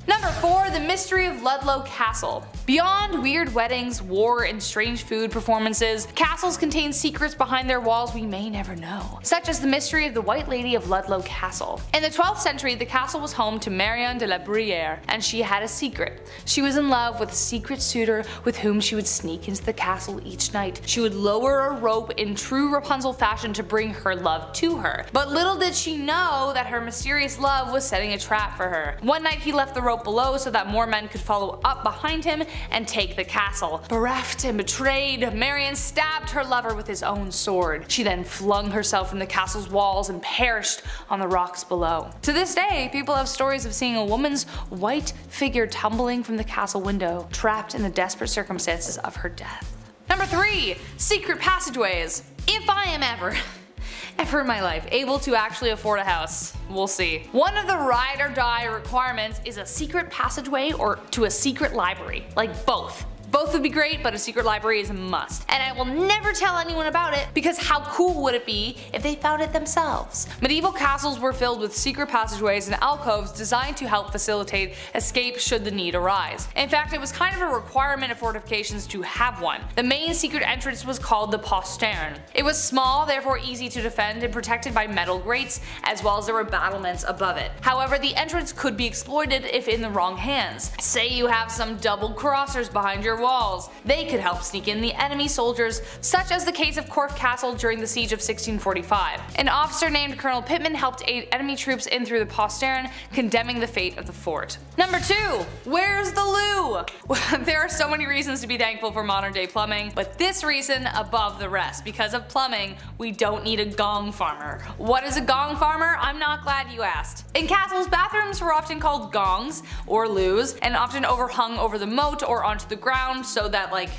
Number 4, the mystery of Ludlow Castle. Beyond weird weddings, war, and strange food performances, castles contain secrets behind their walls we may never know, such as the mystery of the White Lady of Ludlow Castle. In the 12th century, the castle was home to Marion de la Bruyere, and she had a secret. She was in love with a secret suitor with whom she would sneak into the castle each night. She would lower a rope in true Rapunzel fashion to bring her love to her. But little did she know that her mysterious love was setting a trap for her. One night he left the rope below so that more men could follow up behind him and take the castle. Bereft and betrayed, Marion stabbed her lover with his own sword. She then flung herself from the castle's walls and perished on the rocks below. To this day, people have stories of seeing a woman's white figure tumbling from the castle window, trapped in the desperate circumstances of her death. Number 3, secret passageways. If I am ever in my life able to actually afford a house, we'll see. One of the ride or die requirements is a secret passageway or to a secret library. Like both. Both would be great, but a secret library is a must. And I will never tell anyone about it, because how cool would it be if they found it themselves? Medieval castles were filled with secret passageways and alcoves designed to help facilitate escape should the need arise. In fact, it was kind of a requirement of fortifications to have one. The main secret entrance was called the postern. It was small, therefore easy to defend, and protected by metal grates, as well as there were battlements above it. However, the entrance could be exploited if in the wrong hands. Say you have some double crossers behind your walls. They could help sneak in the enemy soldiers, such as the case of Corfe Castle during the siege of 1645. An officer named Colonel Pittman helped aid enemy troops in through the postern, condemning the fate of the fort. Number 2. Where's the loo? There are so many reasons to be thankful for modern day plumbing, but this reason above the rest. Because of plumbing, we don't need a gong farmer. What is a gong farmer? I'm not glad you asked. In castles, bathrooms were often called gongs or loos, and often overhung over the moat or onto the ground so that like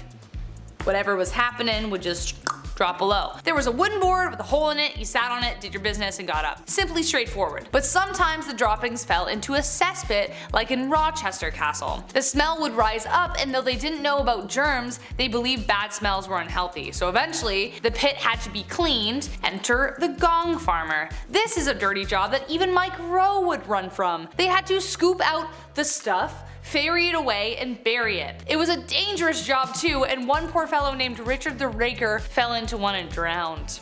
whatever was happening would just drop below. There was a wooden board with a hole in it, you sat on it, did your business, and got up. Simply straightforward. But sometimes the droppings fell into a cesspit, like in Rochester Castle. The smell would rise up, and though they didn't know about germs, they believed bad smells were unhealthy. So eventually, the pit had to be cleaned. Enter the gong farmer. This is a dirty job that even Mike Rowe would run from. They had to scoop out the stuff, ferry it away, and bury it. It was a dangerous job too, and one poor fellow named Richard the Raker fell into one and drowned.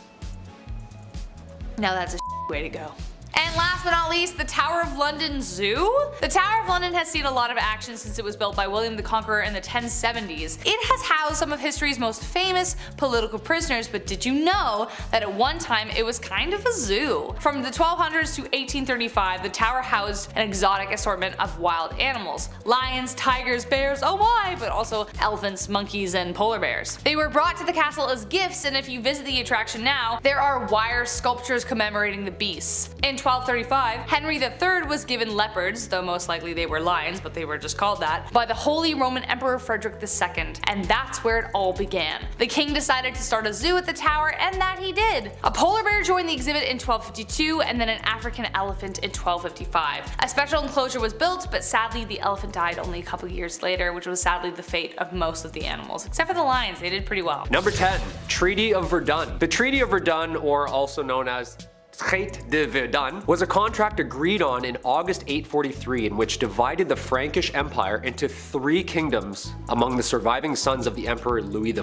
Now that's a way to go. And last but not least, the Tower of London Zoo? The Tower of London has seen a lot of action since it was built by William the Conqueror in the 1070s. It has housed some of history's most famous political prisoners, but did you know that at one time it was kind of a zoo? From the 1200s to 1835, the tower housed an exotic assortment of wild animals. Lions, tigers, bears, oh my, but also elephants, monkeys, and polar bears. They were brought to the castle as gifts, and if you visit the attraction now, there are wire sculptures commemorating the beasts. In 1235, Henry III was given leopards, though most likely they were lions, but they were just called that, by the Holy Roman Emperor Frederick II, and that's where it all began. The king decided to start a zoo at the tower, and that he did. A polar bear joined the exhibit in 1252, and then an African elephant in 1255. A special enclosure was built, but sadly the elephant died only a couple years later, which was sadly the fate of most of the animals, except for the lions. They did pretty well. Number 10. Treaty of Verdun. The Treaty of Verdun, or also known as Traité de Verdun, was a contract agreed on in August 843 in which divided the Frankish Empire into 3 kingdoms among the surviving sons of the Emperor Louis I,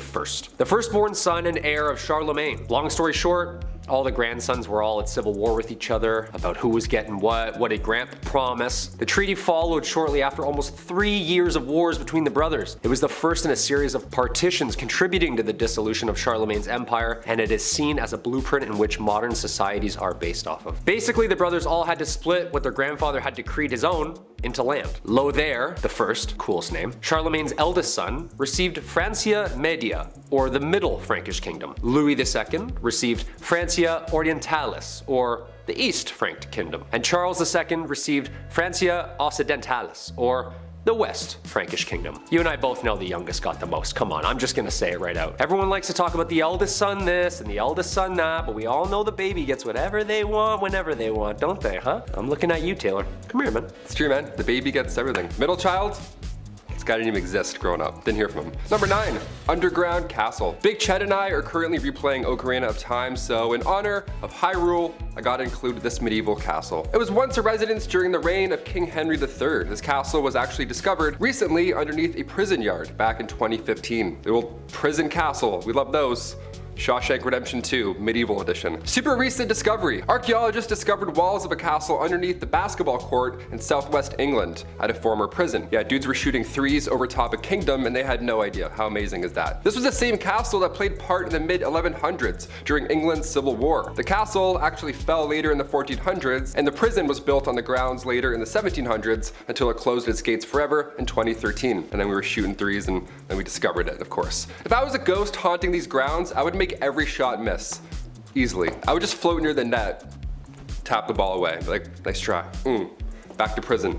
the firstborn son and heir of Charlemagne. Long story short, all the grandsons were all at civil war with each other about who was getting what did Grandpa promise. The treaty followed shortly after almost 3 years of wars between the brothers. It was the first in a series of partitions contributing to the dissolution of Charlemagne's empire, and it is seen as a blueprint in which modern societies are based off of. Basically, the brothers all had to split what their grandfather had decreed his own into land. Lothair the First, coolest name, Charlemagne's eldest son, received Francia Media, or the Middle Frankish Kingdom. Louis II received Francia Orientalis, or the East Frank Kingdom. And Charles II received Francia Occidentalis, or the West Frankish Kingdom. You and I both know the youngest got the most. Come on, I'm just gonna say it right out. Everyone likes to talk about the eldest son this and the eldest son that, but we all know the baby gets whatever they want whenever they want, don't they, huh? I'm looking at you, Taylor. Come here, man. It's true, man. The baby gets everything. Middle child? This guy didn't even exist growing up. Didn't hear from him. Number 9. Underground Castle. Big Chet and I are currently replaying Ocarina of Time, so in honor of Hyrule, I gotta include this medieval castle. It was once a residence during the reign of King Henry III. This castle was actually discovered recently underneath a prison yard back in 2015. The old prison castle, we love those. Shawshank Redemption 2, Medieval Edition. Super recent discovery. Archaeologists discovered walls of a castle underneath the basketball court in southwest England at a former prison. Yeah, dudes were shooting threes over top a kingdom and they had no idea. How amazing is that? This was the same castle that played part in the mid-1100s during England's Civil War. The castle actually fell later in the 1400s, and the prison was built on the grounds later in the 1700s until it closed its gates forever in 2013. And then we were shooting threes and then we discovered it, of course. If I was a ghost haunting these grounds, I would make every shot miss. Easily. I would just float near the net, tap the ball away, like, nice try. Back to prison.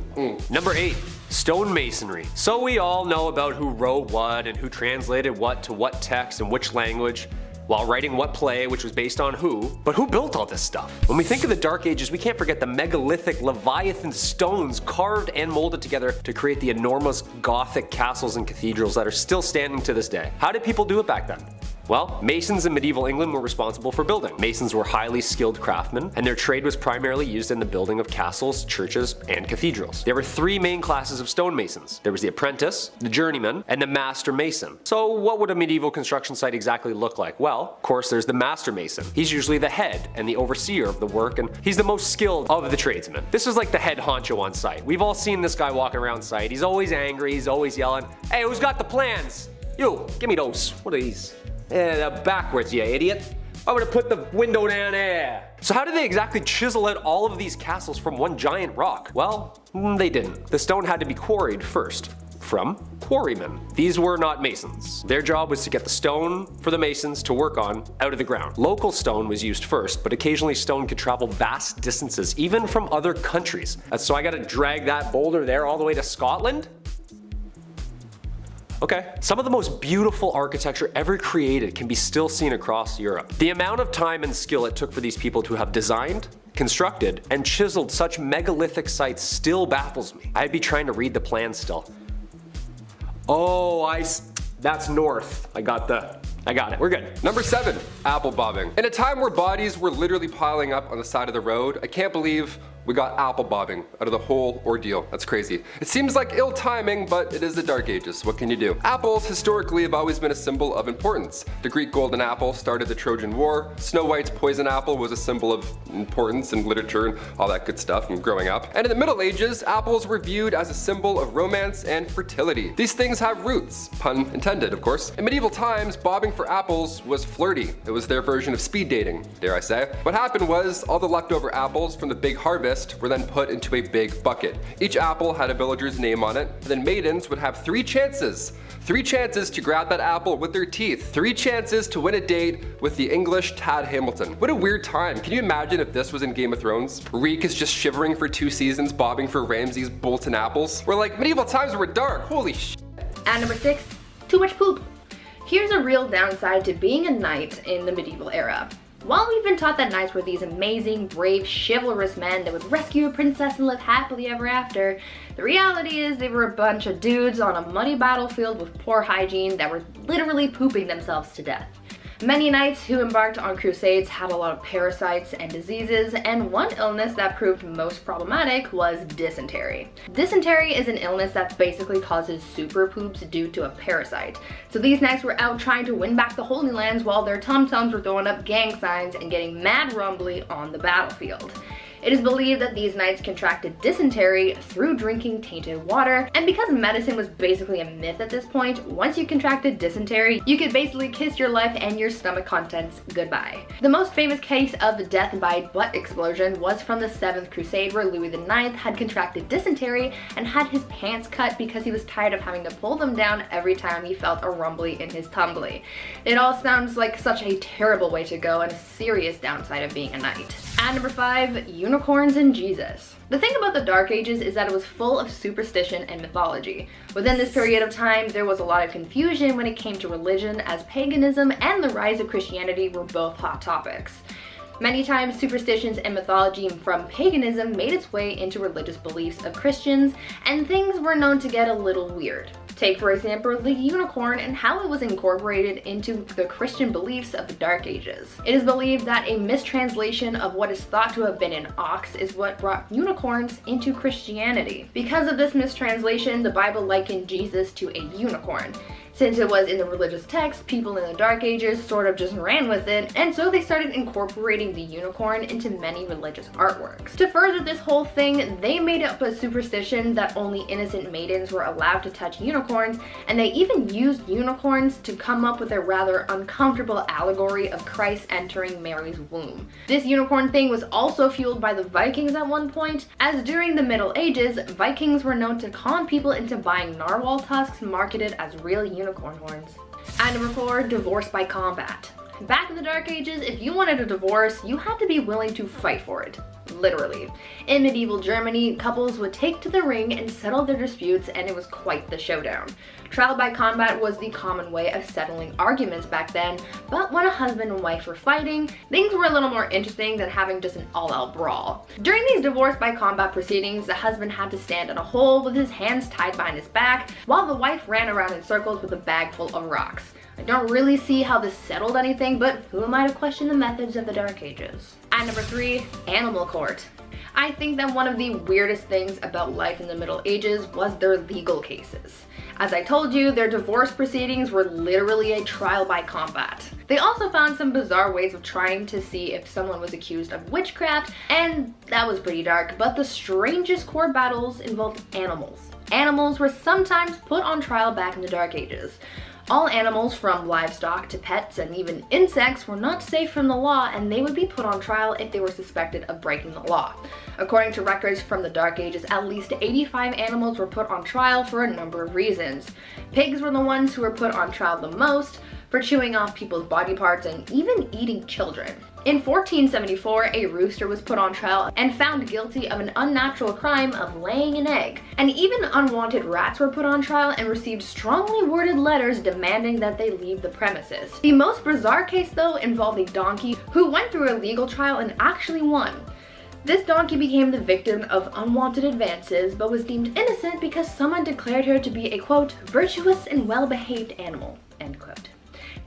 Number 8. Stonemasonry. So we all know about who wrote what and who translated what to what text and which language. while writing what play, which was based on who. But who built all this stuff? When we think of the Dark Ages, we can't forget the megalithic Leviathan stones carved and molded together to create the enormous Gothic castles and cathedrals that are still standing to this day. How did people do it back then? Well, masons in medieval England were responsible for building. Masons were highly skilled craftsmen, and their trade was primarily used in the building of castles, churches, and cathedrals. There were three main classes of stonemasons. There was the apprentice, the journeyman, and the master mason. So what would a medieval construction site exactly look like? Well, of course, there's the master mason. He's usually the head and the overseer of the work, and he's the most skilled of the tradesmen. This is like the head honcho on site. We've all seen this guy walking around site. He's always angry, he's always yelling, "Hey, who's got the plans? You, give me those. What are these? Backwards, you idiot. I would have put the window down there." So how did they exactly chisel out all of these castles from one giant rock? Well, they didn't. The stone had to be quarried first. From quarrymen. These were not masons. Their job was to get the stone for the masons to work on out of the ground. Local stone was used first, but occasionally stone could travel vast distances, even from other countries. So I gotta drag that boulder there all the way to Scotland? Okay, some of the most beautiful architecture ever created can be still seen across Europe. The amount of time and skill it took for these people to have designed, constructed, and chiseled such megalithic sites still baffles me. I'd be trying to read the plan still. Oh, that's north. I got it, we're good. Number 7, apple bobbing. In a time where bodies were literally piling up on the side of the road, I can't believe we got apple bobbing out of the whole ordeal. That's crazy. It seems like ill timing, but it is the Dark Ages. What can you do? Apples historically have always been a symbol of importance. The Greek golden apple started the Trojan War. Snow White's poison apple was a symbol of importance in literature and all that good stuff from growing up. And in the Middle Ages, apples were viewed as a symbol of romance and fertility. These things have roots, pun intended, of course. In medieval times, bobbing for apples was flirty. It was their version of speed dating, dare I say. What happened was all the leftover apples from the big harvest were then put into a big bucket. Each apple had a villager's name on it, and then maidens would have 3 chances. 3 chances to grab that apple with their teeth. 3 chances to win a date with the English Tad Hamilton. What a weird time. Can you imagine if this was in Game of Thrones? Reek is just shivering for 2 seasons, bobbing for Ramsay's Bolton apples. We're like, medieval times were dark, holy sh**. And number 6, too much poop. Here's a real downside to being a knight in the medieval era. While we've been taught that knights were these amazing, brave, chivalrous men that would rescue a princess and live happily ever after, the reality is they were a bunch of dudes on a muddy battlefield with poor hygiene that were literally pooping themselves to death. Many knights who embarked on crusades had a lot of parasites and diseases, and one illness that proved most problematic was dysentery. Dysentery is an illness that basically causes super poops due to a parasite. So these knights were out trying to win back the Holy Lands while their tum-tums were throwing up gang signs and getting mad rumbly on the battlefield. It is believed that these knights contracted dysentery through drinking tainted water, and because medicine was basically a myth at this point, once you contracted dysentery, you could basically kiss your life and your stomach contents goodbye. The most famous case of death by butt explosion was from the 7th Crusade, where Louis IX had contracted dysentery and had his pants cut because he was tired of having to pull them down every time he felt a rumbly in his tumbly. It all sounds like such a terrible way to go and a serious downside of being a knight. And number 5, unicorns and Jesus. The thing about the Dark Ages is that it was full of superstition and mythology. Within this period of time, there was a lot of confusion when it came to religion, as paganism and the rise of Christianity were both hot topics. Many times, superstitions and mythology from paganism made its way into religious beliefs of Christians, and things were known to get a little weird. Take, for example, the unicorn and how it was incorporated into the Christian beliefs of the Dark Ages. It is believed that a mistranslation of what is thought to have been an ox is what brought unicorns into Christianity. Because of this mistranslation, the Bible likened Jesus to a unicorn. Since it was in the religious text, people in the Dark Ages sort of just ran with it, and so they started incorporating the unicorn into many religious artworks. To further this whole thing, they made up a superstition that only innocent maidens were allowed to touch unicorns, and they even used unicorns to come up with a rather uncomfortable allegory of Christ entering Mary's womb. This unicorn thing was also fueled by the Vikings at one point, as during the Middle Ages, Vikings were known to con people into buying narwhal tusks marketed as real unicorn horns. And number 4, divorce by combat. Back in the Dark Ages, if you wanted a divorce, you had to be willing to fight for it. literally. In medieval Germany, couples would take to the ring and settle their disputes, and it was quite the showdown. Trial by combat was the common way of settling arguments back then, but when a husband and wife were fighting, things were a little more interesting than having just an all-out brawl. During these divorce by combat proceedings, the husband had to stand in a hole with his hands tied behind his back, while the wife ran around in circles with a bag full of rocks. I don't really see how this settled anything, but who am I to question the methods of the Dark Ages? At number 3, Animal Court. I think that one of the weirdest things about life in the Middle Ages was their legal cases. As I told you, their divorce proceedings were literally a trial by combat. They also found some bizarre ways of trying to see if someone was accused of witchcraft, and that was pretty dark, but the strangest court battles involved animals. Animals were sometimes put on trial back in the Dark Ages. All animals, from livestock to pets and even insects, were not safe from the law, and they would be put on trial if they were suspected of breaking the law. According to records from the Dark Ages, at least 85 animals were put on trial for a number of reasons. Pigs were the ones who were put on trial the most, for chewing off people's body parts and even eating children. In 1474, a rooster was put on trial and found guilty of an unnatural crime of laying an egg. And even unwanted rats were put on trial and received strongly worded letters demanding that they leave the premises. The most bizarre case, though, involved a donkey who went through a legal trial and actually won. This donkey became the victim of unwanted advances, but was deemed innocent because someone declared her to be a, quote, virtuous and well-behaved animal, end quote.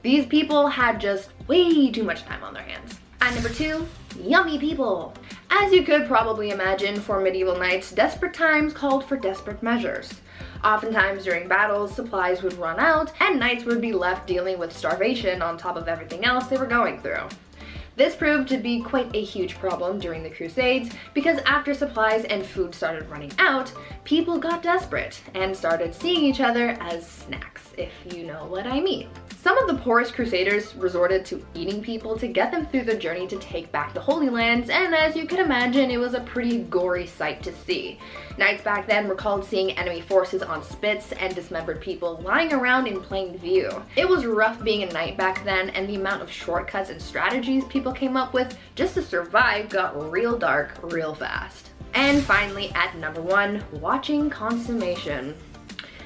These people had just way too much time on their hands. At number 2, yummy people. As you could probably imagine, for medieval knights, desperate times called for desperate measures. Oftentimes during battles, supplies would run out, and knights would be left dealing with starvation on top of everything else they were going through. This proved to be quite a huge problem during the Crusades, because after supplies and food started running out, people got desperate and started seeing each other as snacks, if you know what I mean. Some of the poorest crusaders resorted to eating people to get them through the journey to take back the Holy Lands, and as you can imagine, it was a pretty gory sight to see. Knights back then recalled seeing enemy forces on spits and dismembered people lying around in plain view. It was rough being a knight back then, and the amount of shortcuts and strategies people came up with just to survive got real dark real fast. And finally, at number 1, watching consummation.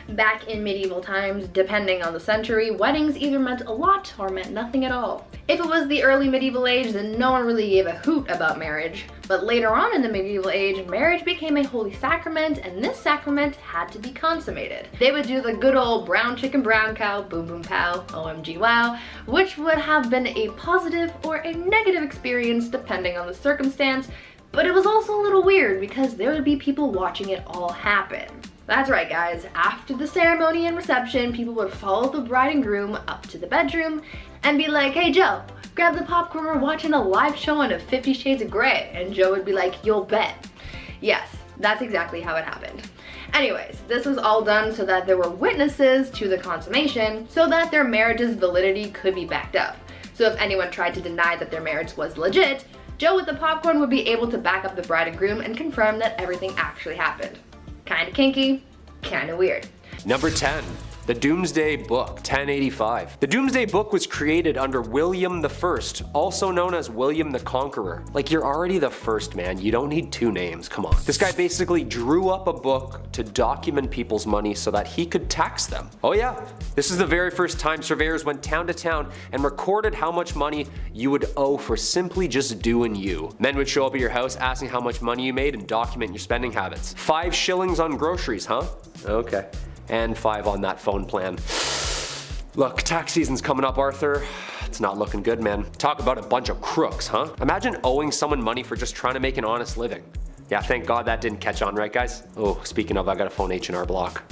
Back in medieval times, depending on the century, weddings either meant a lot or meant nothing at all. If it was the early medieval age, then no one really gave a hoot about marriage. But later on in the medieval age, marriage became a holy sacrament, and this sacrament had to be consummated. They would do the good old brown chicken brown cow, boom boom pow, OMG wow, which would have been a positive or a negative experience depending on the circumstance, but it was also a little weird because there would be people watching it all happen. That's right, guys. After the ceremony and reception, people would follow the bride and groom up to the bedroom and be like, hey Joe, grab the popcorn, we're watching a live showing of 50 Shades of Grey. And Joe would be like, you'll bet. Yes, that's exactly how it happened. Anyways, this was all done so that there were witnesses to the consummation so that their marriage's validity could be backed up. So if anyone tried to deny that their marriage was legit, Joe with the popcorn would be able to back up the bride and groom and confirm that everything actually happened. Kinda kinky, kinda weird. Number 10. The Doomsday Book, 1085. The Doomsday Book was created under William I, also known as William the Conqueror. Like, you're already the first, man. You don't need 2 names, come on. This guy basically drew up a book to document people's money so that he could tax them. Oh yeah, this is the very first time surveyors went town to town and recorded how much money you would owe for simply just doing you. Men would show up at your house asking how much money you made and document your spending habits. 5 shillings on groceries, huh? Okay. And 5 on that phone plan. Look, tax season's coming up, Arthur. It's not looking good, man. Talk about a bunch of crooks, huh? Imagine owing someone money for just trying to make an honest living. Yeah, thank God that didn't catch on, right guys? Oh, speaking of, I gotta phone H&R Block.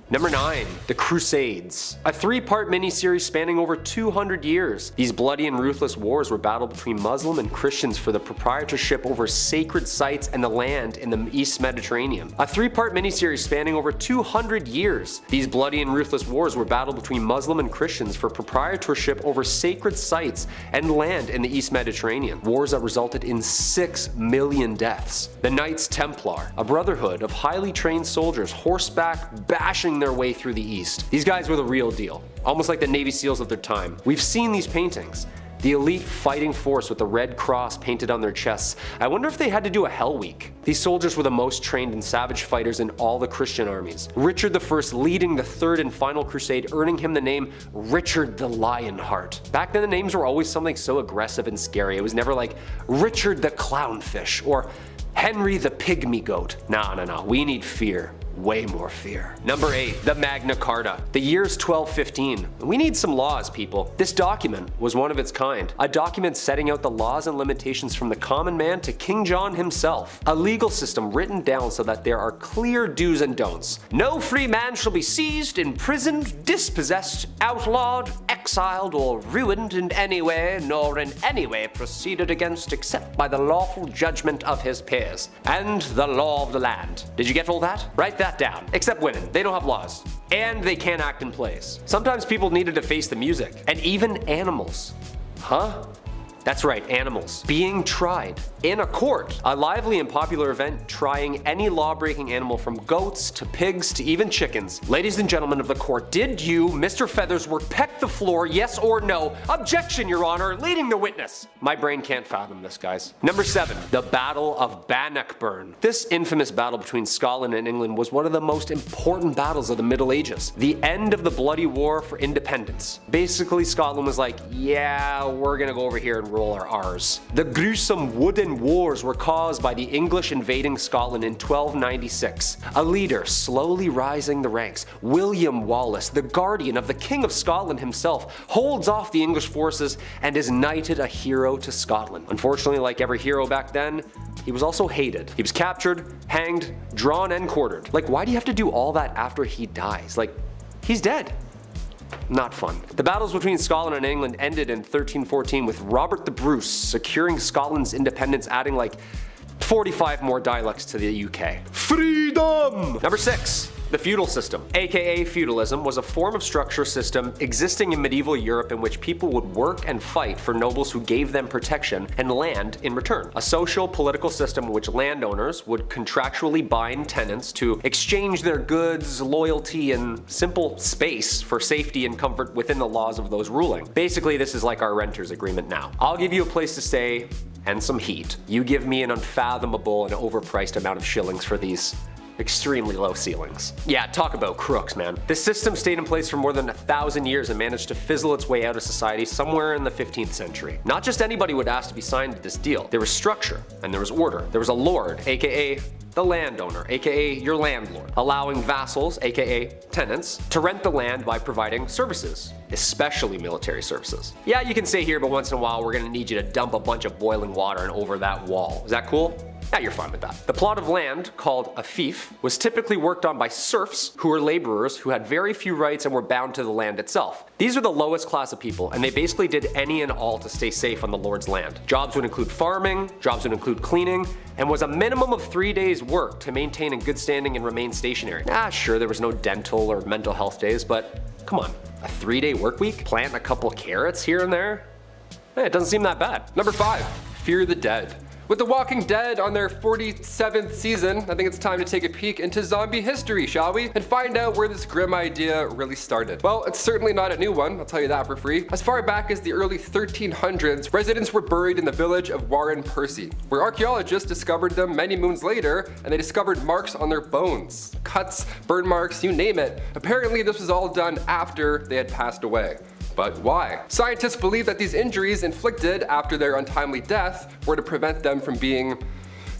Number 9, the Crusades. A 3-part miniseries spanning over 200 years. These bloody and ruthless wars were battled between Muslim and Christians for the proprietorship over sacred sites and the land in the East Mediterranean. A 3-part miniseries spanning over 200 years. These bloody and ruthless wars were battled between Muslim and Christians for proprietorship over sacred sites and land in the East Mediterranean. Wars that resulted in 6 million deaths. The Knights Templar, a brotherhood of highly trained soldiers horseback bashing their way through the East. These guys were the real deal, almost like the Navy SEALs of their time. We've seen these paintings. The elite fighting force with the red cross painted on their chests. I wonder if they had to do a Hell Week. These soldiers were the most trained and savage fighters in all the Christian armies. Richard I leading the third and final crusade, earning him the name Richard the Lionheart. Back then the names were always something so aggressive and scary. It was never like Richard the Clownfish or Henry the Pygmy Goat. No, we need fear. Way more fear. Number 8. The Magna Carta. The year's 1215. We need some laws, people. This document was one of its kind. A document setting out the laws and limitations from the common man to King John himself. A legal system written down so that there are clear do's and don'ts. No free man shall be seized, imprisoned, dispossessed, outlawed, exiled, or ruined in any way, nor in any way proceeded against except by the lawful judgment of his peers, and the law of the land. Did you get all that? Write that down. Except women. They don't have laws. And they can't act in plays. Sometimes people needed to face the music. And even animals. Huh? That's right, animals. Being tried in a court. A lively and popular event trying any law-breaking animal from goats to pigs to even chickens. Ladies and gentlemen of the court, did you, Mr. Feathersworth, peck the floor, yes or no? Objection, Your Honor, leading the witness. My brain can't fathom this, guys. Number 7. The Battle of Bannockburn. This infamous battle between Scotland and England was one of the most important battles of the Middle Ages. The end of the bloody war for independence. Basically, Scotland was like, yeah, we're gonna go over here and roll our R's. The gruesome wooden wars were caused by the English invading Scotland in 1296. A leader slowly rising the ranks, William Wallace, the guardian of the King of Scotland himself, holds off the English forces and is knighted a hero to Scotland. Unfortunately, like every hero back then, he was also hated. He was captured, hanged, drawn, and quartered. Like, why do you have to do all that after he dies? Like, he's dead. Not fun. The battles between Scotland and England ended in 1314 with Robert the Bruce securing Scotland's independence, adding like 45 more dialects to the UK. Freedom! Number 6. The feudal system, aka feudalism, was a form of structure system existing in medieval Europe in which people would work and fight for nobles who gave them protection and land in return. A social political system in which landowners would contractually bind tenants to exchange their goods, loyalty, and simple space for safety and comfort within the laws of those ruling. Basically, this is like our renter's agreement now. I'll give you a place to stay and some heat. You give me an unfathomable and overpriced amount of shillings for these extremely low ceilings. Yeah, talk about crooks, man. This system stayed in place for more than 1,000 years and managed to fizzle its way out of society somewhere in the 15th century. Not just anybody would ask to be signed to this deal. There was structure and there was order. There was a lord, aka the landowner, aka your landlord, allowing vassals, aka tenants, to rent the land by providing services, especially military services. Yeah, you can stay here, but once in a while we're gonna need you to dump a bunch of boiling water and over that wall. Is that cool? Yeah, you're fine with that. The plot of land, called a fief, was typically worked on by serfs, who were laborers who had very few rights and were bound to the land itself. These are the lowest class of people, and they basically did any and all to stay safe on the lord's land. Jobs would include farming, jobs would include cleaning, and was a minimum of 3 days' work to maintain in good standing and remain stationary. Sure, there was no dental or mental health days, but come on, a 3-day work week? Plant a couple carrots here and there? It doesn't seem that bad. Number 5. Fear the Dead. With The Walking Dead on their 47th season, I think it's time to take a peek into zombie history, shall we? And find out where this grim idea really started. Well, it's certainly not a new one, I'll tell you that for free. As far back as the early 1300s, residents were buried in the village of Warren Percy, where archaeologists discovered them many moons later, and they discovered marks on their bones. Cuts, burn marks, you name it. Apparently this was all done after they had passed away. But why? Scientists believe that these injuries inflicted after their untimely death were to prevent them from being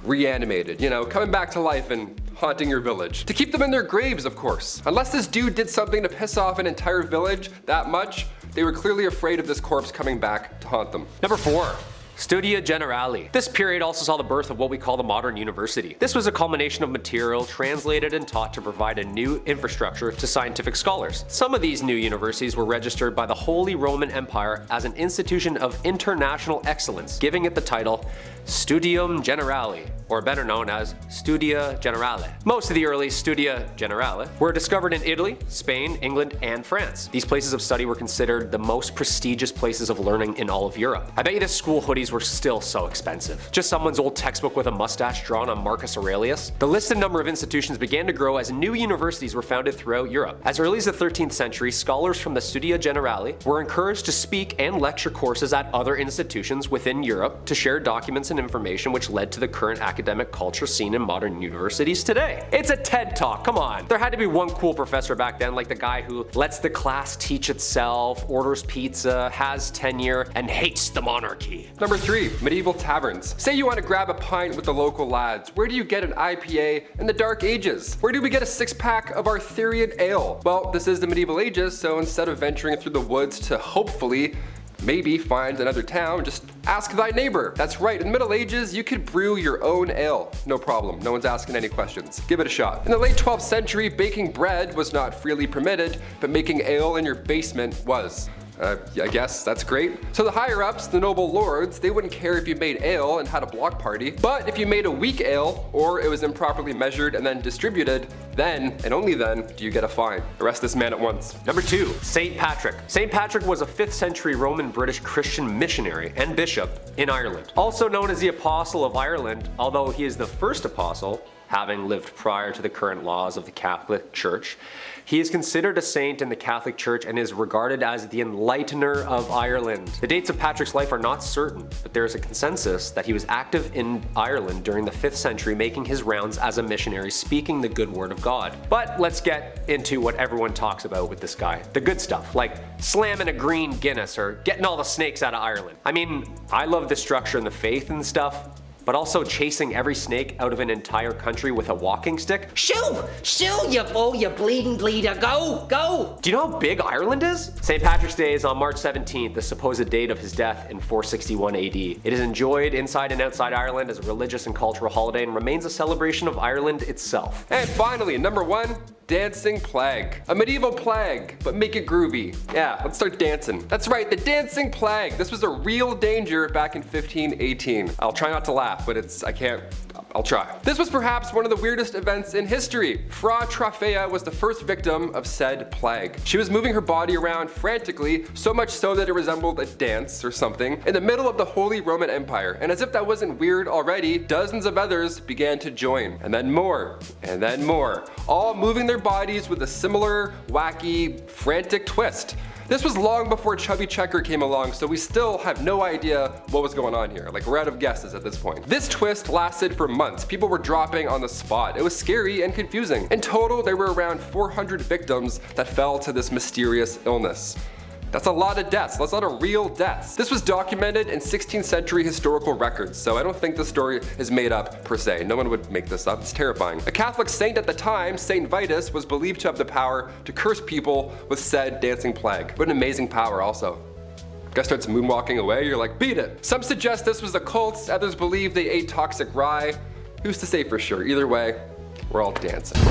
reanimated, you know, coming back to life and haunting your village. To keep them in their graves, of course. Unless this dude did something to piss off an entire village that much, they were clearly afraid of this corpse coming back to haunt them. Number 4. Studium Generale. This period also saw the birth of what we call the modern university. This was a culmination of material translated and taught to provide a new infrastructure to scientific scholars. Some of these new universities were registered by the Holy Roman Empire as an institution of international excellence, giving it the title Studium Generale, or better known as Studia Generale. Most of the early Studia Generale were discovered in Italy, Spain, England, and France. These places of study were considered the most prestigious places of learning in all of Europe. I bet you this school hoodies universities were still so expensive. Just someone's old textbook with a mustache drawn on Marcus Aurelius. The listed number of institutions began to grow as new universities were founded throughout Europe. As early as the 13th century, scholars from the Studium Generale were encouraged to speak and lecture courses at other institutions within Europe to share documents and information, which led to the current academic culture seen in modern universities today. It's a TED Talk, come on. There had to be one cool professor back then, like the guy who lets the class teach itself, orders pizza, has tenure, and hates the monarchy. Number 3, medieval taverns. Say you want to grab a pint with the local lads. Where do you get an IPA in the Dark Ages? Where do we get a 6-pack of Arthurian ale? Well, this is the medieval ages, so instead of venturing through the woods to hopefully maybe find another town, just ask thy neighbor. That's right, in the Middle Ages, you could brew your own ale. No problem, no one's asking any questions. Give it a shot. In the late 12th century, baking bread was not freely permitted, but making ale in your basement was. I guess that's great. So the higher ups, the noble lords, they wouldn't care if you made ale and had a block party, but if you made a weak ale, or it was improperly measured and then distributed, then, and only then, do you get a fine. Arrest this man at once. Number 2, St. Patrick. St. Patrick was a 5th century Roman British Christian missionary and bishop in Ireland. Also known as the Apostle of Ireland, although he is the first apostle, having lived prior to the current laws of the Catholic Church. He is considered a saint in the Catholic Church and is regarded as the enlightener of Ireland. The dates of Patrick's life are not certain, but there is a consensus that he was active in Ireland during the 5th century, making his rounds as a missionary, speaking the good word of God. But let's get into what everyone talks about with this guy. The good stuff, like slamming a green Guinness or getting all the snakes out of Ireland. I mean, I love the structure and the faith and stuff, but also chasing every snake out of an entire country with a walking stick. Shoo! Shoo, you fool, you bleeding bleeder, go! Go! Do you know how big Ireland is? St. Patrick's Day is on March 17th, the supposed date of his death in 461 AD. It is enjoyed inside and outside Ireland as a religious and cultural holiday and remains a celebration of Ireland itself. And finally, number 1, dancing plague. A medieval plague, but make it groovy. Yeah, let's start dancing. That's right, the dancing plague. This was a real danger back in 1518. I'll try not to laugh, but I'll try. This was perhaps one of the weirdest events in history. Fra Trafea was the first victim of said plague. She was moving her body around frantically, so much so that it resembled a dance or something, in the middle of the Holy Roman Empire. And as if that wasn't weird already, dozens of others began to join. And then more, all moving their bodies with a similar, wacky, frantic twist. This was long before Chubby Checker came along, so we still have no idea what was going on here. Like, we're out of guesses at this point. This twist lasted for months. People were dropping on the spot. It was scary and confusing. In total, there were around 400 victims that fell to this mysterious illness. That's a lot of deaths. That's a lot of real deaths. This was documented in 16th century historical records, so I don't think the story is made up per se. No one would make this up. It's terrifying. A Catholic saint at the time, Saint Vitus, was believed to have the power to curse people with said dancing plague. What an amazing power also. Guy starts moonwalking away, you're like, beat it. Some suggest this was a cult, others believe they ate toxic rye. Who's to say for sure? Either way, we're all dancing.